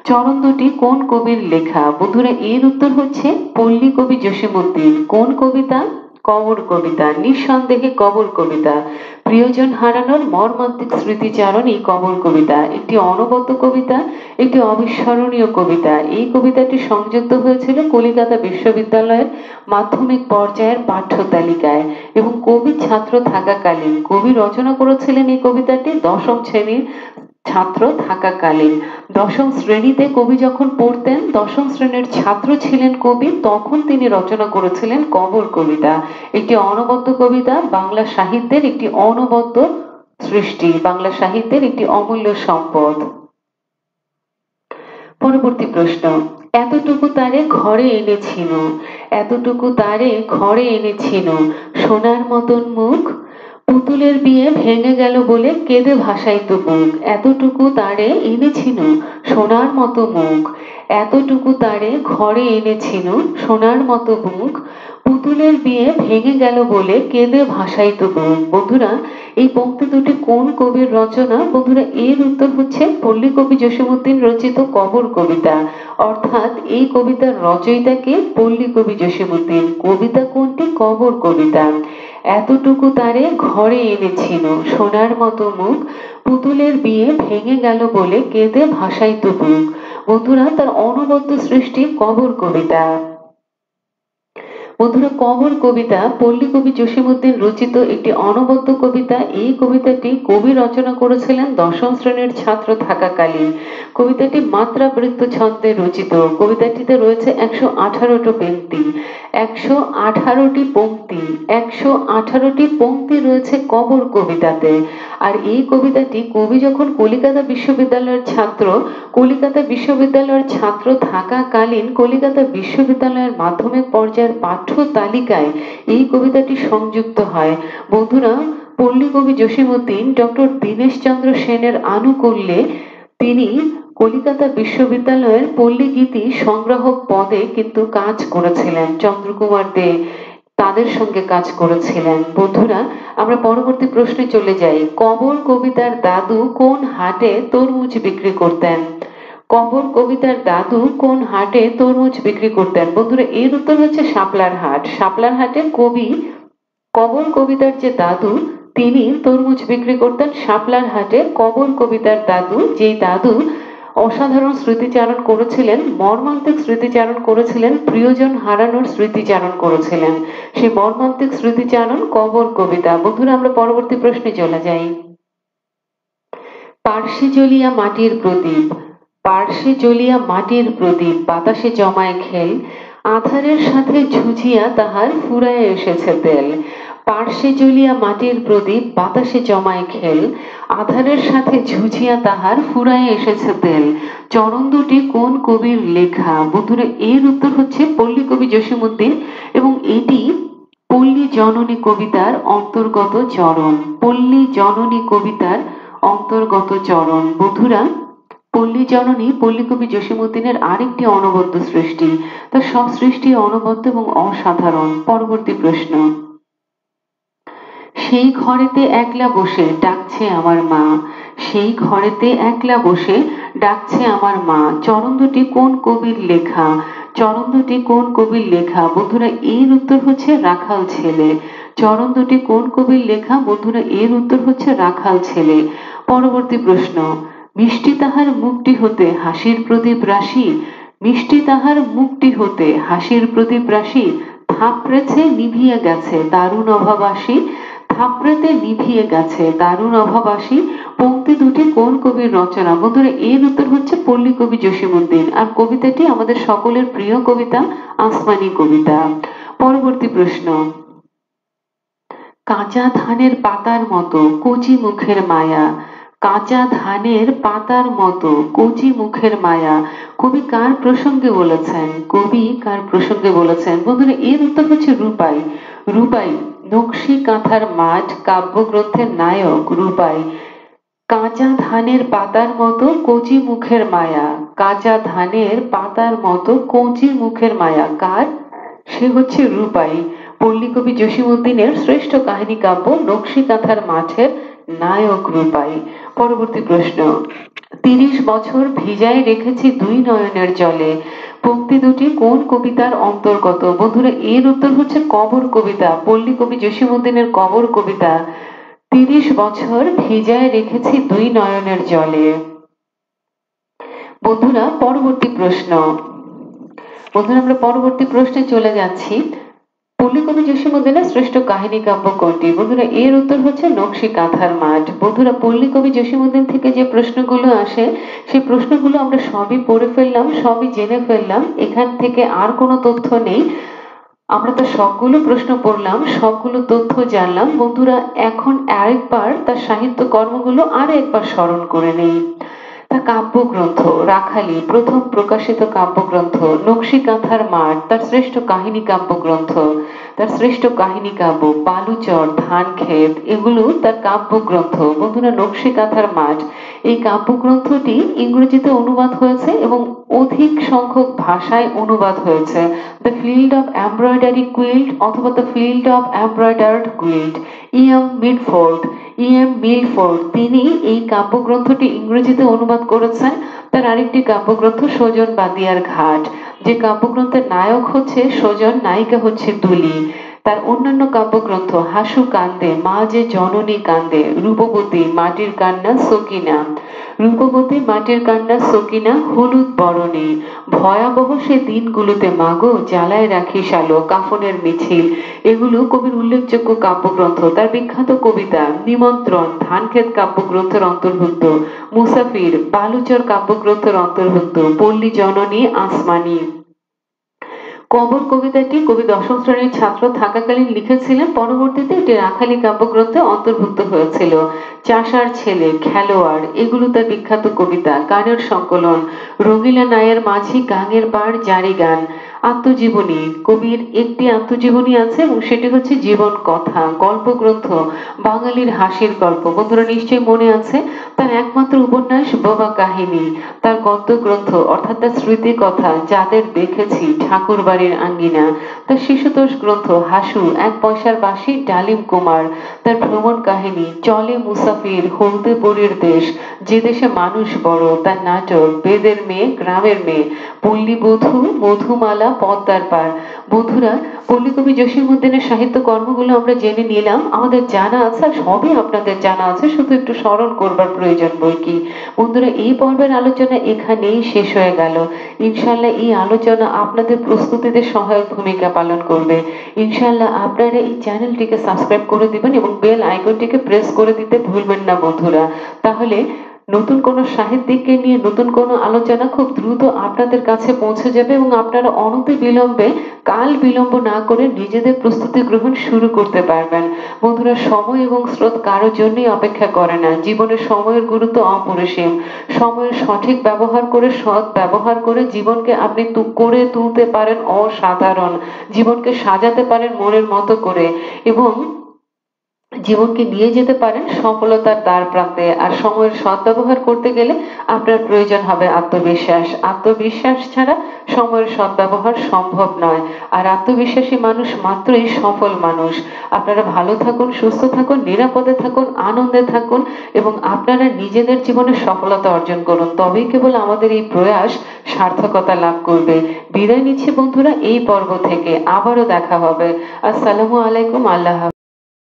Speaker 1: চরণ দুটি কোন কবির লেখা? বন্ধুরা এর উত্তর হচ্ছে পল্লীকবি জসীমউদ্দিন। কোন কবিতা? কবর কবিতা, নিঃসন্দেহে কবর কবিতা। প্রিয়জন হারানোর মর্মান্তিক স্মৃতিচারণ এই কবর কবিতা একটি অনবদ্য কবিতা, একটি অবিস্মরণীয় কবিতা। এই কবিতাটি সংযুক্ত হয়েছিল কলিকাতা বিশ্ববিদ্যালয়ের মাধ্যমিক পর্যায়ের পাঠ্য তালিকায় এবং কবি ছাত্র থাকাকালীন কবি রচনা করেছিলেন এই কবিতাটি 10ম শ্রেণীর ছাত্র থাকাকালীন। 10ম শ্রেণীতে কবি যখন পড়তেন, 10ম শ্রেণীর ছাত্র ছিলেন কবি, তখন তিনি রচনা করেছিলেন কবর কবিতা। একটি অনবদ্য কবিতা, বাংলা সাহিত্যের একটি অনবদ্য সৃষ্টি, বাংলা সাহিত্যের একটি অমূল্য সম্পদ। পরবর্তী প্রশ্ন, এতটুকু তারে ঘরে এনেছিল, এতটুকু তারে ঘরে এনেছিল, সোনার মতন মুখ, পুতুলের বিয়ে ভেঙে গেল বলে কেঁদে ভাসাইতো বুক। এতটুকু তারে এনেছিল সোনার মতো মুখ, এতটুকু তারে ঘরে এনেছিল সোনার মতো মুখ, পুতুলের বিয়ে ভেঙে গেল বলে কেঁদে ভাসাইতো বুক। বন্ধুরা এই পংক্তি দুটি কোন কবির রচনা? বন্ধুরা এর উত্তর হচ্ছে পল্লীকবি জসীমউদ্দিন রচিত কবর কবিতা, অর্থাৎ এই কবিতার রচয়িতাকে পল্লীকবি জসীমউদ্দিন। কবিতা কোনটি? কবর কবিতা। এতটুকু তারে ঘরে এনেছিল সোনার মতো মুখ, পুতুলের বিয়ে ভেঙে গেল বলে কেঁদে ভাসাইতো বুক। বন্ধুরা তার অনবদ্য সৃষ্টি কবর কবিতা। বন্ধুরা কবর কবিতা পল্লীকবি জসীমউদ্দিন রচিত একটি অনবদ্য কবিতা। এই কবিতাটি কবি রচনা করেছিলেন 10ম শ্রেণীর ছাত্র থাকাকালীন। কবিতাটি মাত্রাবৃত্ত ছন্দে রচিত। কবিতাটিতে রয়েছে 118টি পংক্তি, 118টি পংক্তি, 118টি পংক্তি রয়েছে কবর কবিতাতে। আর এই কবিতাটি কবি যখন কলিকাতা বিশ্ববিদ্যালয়ের ছাত্র, কলিকাতা বিশ্ববিদ্যালয়ের ছাত্র থাকাকালীন কলিকাতা বিশ্ববিদ্যালয়ের মাধ্যমিক পর্যায়ের পাঠ্য তালিকায় এই কবিতাটি সংযুক্ত হয়। বন্ধুরা পল্লীকবি জসীমউদ্দিন ডক্টর দীনেশচন্দ্র সেনের আনুকূল্যে তিনি কলিকাতা বিশ্ববিদ্যালয়ের পল্লীগীতি সংগ্রাহক পদে কিন্তু কাজ করেছিলেন। চন্দ্রকুমার দে তাদের সঙ্গে কাজ করেছিলেন। বন্ধুরা আমরা পরবর্তী প্রশ্নে চলে যাই, কবর কবিতার দাদু কোন হাটে তরমুজ বিক্রি করতেন? কবর কবিতার দাদু কোন হাটে তরমুজ বিক্রি করতেন? বন্ধুরা এর উত্তর হচ্ছে শাপলার হাট। শাপলার হাটে কবি কবর কবিতার যে দাদু তিনি তরমুজ বিক্রি করতেন শাপলার হাটে। কবর কবিতার দাদু, যেই দাদু অসাধারণ স্মৃতিচারণ করেছিলেন, মর্মান্তিক স্মৃতিচারণ করেছিলেন, প্রিয়জন হারানোর স্মৃতিচারণ করেছিলেন, সেই মর্মান্তিক স্মৃতিচারণ কবর কবিতা। বন্ধুরা আমরা পরবর্তী প্রশ্নে চলে যাই, পার্শ্বে জ্বলিয়া মাটির প্রদীপ, পার্শ্বে জ্বলিয়া মাটির প্রদীপ বাতাসে জমায় খেল, আধারের সাথে ঝুঁঝিয়া তাহার ফুরায় এসেছে তেল। পার্শ্বে জ্বলিয়া মাটির প্রদীপ বাতাসে জমায় খেল, আধারের সাথে ঝুঝিয়া তাহার ফুরায় এসেছে তেল। চরণ দুটি কোন কবির লেখা? বন্ধুরা এর উত্তর হচ্ছে পল্লী কবি জসীমউদ্দীন এবং এটি পল্লী জননী কবিতার অন্তর্গত চরণ। পল্লী জননী কবিতার অন্তর্গত চরণ। বন্ধুরা পল্লী জননী পল্লী কবি জসীমউদ্দীনের আরেকটি অনবদ্য সৃষ্টি। তার সব সৃষ্টি অনবদ্য এবং অসাধারণ। পরবর্তী প্রশ্ন, সেই ঘরেতে একলা বসে ডাকছে আমার মা। সেই ঘরেতে একলা বসে ডাকছে আমার মা। চরণ দুটি কোন কবির লেখা? চরণ দুটি কোন কবির লেখা? বন্ধুরা এর উত্তর হচ্ছে রাখাল ছেলে। চরণ দুটি কোন কবির লেখা? বন্ধুরা এর উত্তর হচ্ছে রাখাল ছেলে। পরবর্তী প্রশ্ন, মিষ্টি তাহার মুখটি হতে হাসির প্রদীপ রাশি। মিষ্টি তাহার মুখটি হতে হাসির প্রদীপ রাশি, থাপড়েছে নিভিয়ে গেছে দারুণ অভাবাসী। থাপড়েতে নিভিয়ে গেছে দারুণ অভাবাসী। পংক্তি দুটি কোন কবির রচনা? বন্ধুরা এর উত্তর হচ্ছে পল্লী কবি জসীমউদ্দীন। আর কবিতাটি আমাদের সকলের প্রিয় কবিতা, আসমানি কবিতা। পরবর্তী প্রশ্ন, কাঁচা ধানের পাতার মতো কচি মুখের মায়া। কাঁচা ধানের পাতার মতো কচি মুখের মায়া, কবি কার প্রসঙ্গে বলেছেন? কবি কার প্রসঙ্গে বলেছেন? বন্ধুরা এর উত্তর হচ্ছে রূপাই। রূপাই নকশি কাঁথার মাঠ কাব্যগ্রন্থের নায়ক রূপাই। কাঁচা ধানের পাতার মতো কচি মুখের মায়া। কাঁচা ধানের পাতার মতো কচি মুখের মায়া কার? সে হচ্ছে রূপাই। পল্লী কবি জসীমউদ্দীনের শ্রেষ্ঠ কাহিনী কাব্য নকশি কাঁথার মাঠের নায়ক রূপাই। পরবর্তী প্রশ্ন, ৩০ বছর ভিজায় রেখেছি দুই নয়নের জলে। পংক্তি দুটি কোন কবিতার অন্তর্গত? বন্ধুরা এর উত্তর হচ্ছে কবর কবিতা। পল্লী কবি জসীমউদ্দীনের কবর কবিতা। ৩০ বছর ভিজায় রেখেছি দুই নয়নের জলে। বন্ধুরা পরবর্তী প্রশ্ন, বন্ধুরা আমরা পরবর্তী প্রশ্নে চলে যাচ্ছি। পল্লী কবি জসীমউদ্দীনের শ্রেষ্ঠ কাহিনী কাব্য কোনটি? বন্ধুরা এর উত্তর হচ্ছে নকশি কাঁথার মাঠ। বন্ধুরা পল্লী কবি জসীমউদ্দীন থেকে যে প্রশ্নগুলো আসে সেই প্রশ্নগুলো আমরা সবই পড়ে ফেললাম, সবই জেনে ফেললাম। এখান থেকে আর কোনো তথ্য নেই। আমরা তো সবগুলো প্রশ্ন পড়লাম, সবগুলো তথ্য জানলাম। বন্ধুরা এখন আরেকবার তার সাহিত্য কর্মগুলো আর একবার স্মরণ করে নেই। তার কাব্যগ্রন্থ রাখালি, প্রথম প্রকাশিত কাব্যগ্রন্থ। নকশি কাঁথার মাঠ তার শ্রেষ্ঠ কাহিনী কাব্যগ্রন্থ, তার শ্রেষ্ঠ কাহিনী কাব্য। বালুচর, ধান ক্ষেত, এগুলো তার কাব্যগ্রন্থ। বন্ধুরা নকশি কাঁথার মাঠ এই কাব্যগ্রন্থটি ইংরেজিতে অনুবাদ হয়েছে এবং অধিক সংখ্যক ভাষায় অনুবাদ হয়েছে। The field of embroidery quilt অথবা the field of embroidered quilt. E.M. Milford তিনি এই কাব্যগ্রন্থটি ইংরেজিতে অনুবাদ করেছেন। তার আরেকটি কাব্যগ্রন্থ সজন বাদিয়ার ঘাট, যে কাব্যগ্রন্থের নায়ক হচ্ছে সজন, নায়িকা হচ্ছে দুলি। তার অন্যান্য কাব্যগ্রন্থ হাসু কান্দে, মা যে জননী কান্দে, রূপবতী, মাটির কান্না, সকিনা। রূপবতী, মাটির কান্না, সকিনা, হলুদ বরণী, ভয়াবহ সে দিনগুলোতে মাগো জ্বালায় রাখিস আলো, কাফনের মিছিল, এগুলো কবির উল্লেখযোগ্য কাব্যগ্রন্থ। তার বিখ্যাত কবিতা নিমন্ত্রণ ধানক্ষেত কাব্যগ্রন্থের অন্তর্ভুক্ত, মুসাফির বালুচর কাব্যগ্রন্থের অন্তর্ভুক্ত, পল্লী জননী আসমানি। কবর কবিতাটি কবি দশম শ্রেণীর ছাত্র থাকাকালীন লিখেছিলেন। পরবর্তীতে এটি রাখালি কাব্যগ্রন্থে অন্তর্ভুক্ত হয়েছিল। চাষার ছেলে, খেলোয়াড়, এগুলো তার বিখ্যাত কবিতা। গানের সংকলন রঙিলা নায়ের মাঝি, গাঙের পাড়, জারি গান। আত্মজীবনী, কবির একটি আত্মজীবনী আছে এবং সেটি হচ্ছে জীবন কথা। গল্পগ্রন্থ বাঙালির হাসির গল্প। বন্ধুরা নিশ্চয়ই মনে আছে তার একমাত্র উপন্যাস বোবা কাহিনী। তার গদ্যগ্রন্থ অর্থাৎ তার স্মৃতি কথা যাদের দেখেছি, ঠাকুর বাড়ির আঙ্গিনা। তার শিশুতোষ গ্রন্থ হাসু, এক পয়সার বাঁশি, ডালিম কুমার। তার ভ্রমণ কাহিনী চলে মুসাফির, হলদে পরীর দেশ, যে দেশে মানুষ বড়। তার নাটক বেদের মেয়ে, গ্রামের মেয়ে, পল্লী বধূ, মধুমালা, পদ্মার পার। বন্ধুরা পল্লী কবি জসীমউদ্দীনের সাহিত্য কর্মগুলো আমরা জেনে নিলাম, আমাদের জানা আছে, সবই আপনাদের জানা আছে, শুধু একটু স্মরণ করবার প্রয়োজন বই কি। বন্ধুরা এই পর্বের আলোচনা এখানেই শেষ হয়ে গেল। ইনশাল্লাহ এই আলোচনা আপনাদের প্রস্তুতিতে সহায়ক ভূমিকা পালন করবে। ইনশাল্লাহ আপনারা এই চ্যানেলটিকে সাবস্ক্রাইব করে দিবেন এবং বেল আইকনটিকে প্রেস করে দিতে ভুলবেন না বন্ধুরা। তাহলে নতুন কোনো সাহিত্যিককে নিয়ে নতুন কোনো আলোচনা খুব দ্রুত আপনাদের কাছে পৌঁছে যাবে এবং আপনারা অনতিবিলম্বে কাল বিলম্ব না করে নিজেদের প্রস্তুতি গ্রহণ শুরু করতে পারবেন। বন্ধুরা, সময় এবং স্রোত কারোর জন্যই অপেক্ষা করে না। জীবনে সময়ের গুরুত্ব অপরিসীম। সময়ের সঠিক ব্যবহার করে, সৎ ব্যবহার করে জীবনকে আপনি করে তুলতে পারেন অসাধারণ। জীবনকে সাজাতে পারেন মনের মতো করে এবং জীবনকে নিয়ে যেতে পারেন সফলতার দ্বার প্রান্তে। আর সময়ের সদ্ব্যবহার করতে গেলে আপনার প্রয়োজন হবে আত্মবিশ্বাস। আত্মবিশ্বাস ছাড়া সময়ের সদ্ব্যবহার সম্ভব নয়। আর আত্মবিশ্বাসী মানুষ মাত্রই সফল মানুষ। আপনারা ভালো থাকুন, সুস্থ থাকুন, নিরাপদে থাকুন, আনন্দে থাকুন এবং আপনারা নিজেদের জীবনে সফলতা অর্জন করুন। তবেই কেবল আমাদের এই প্রয়াস সার্থকতা লাভ করবে। বিদায় নিচ্ছি বন্ধুরা এই পর্ব থেকে। আবারও দেখা হবে। আসসালামু আলাইকুম। আল্লাহ হাফেজ।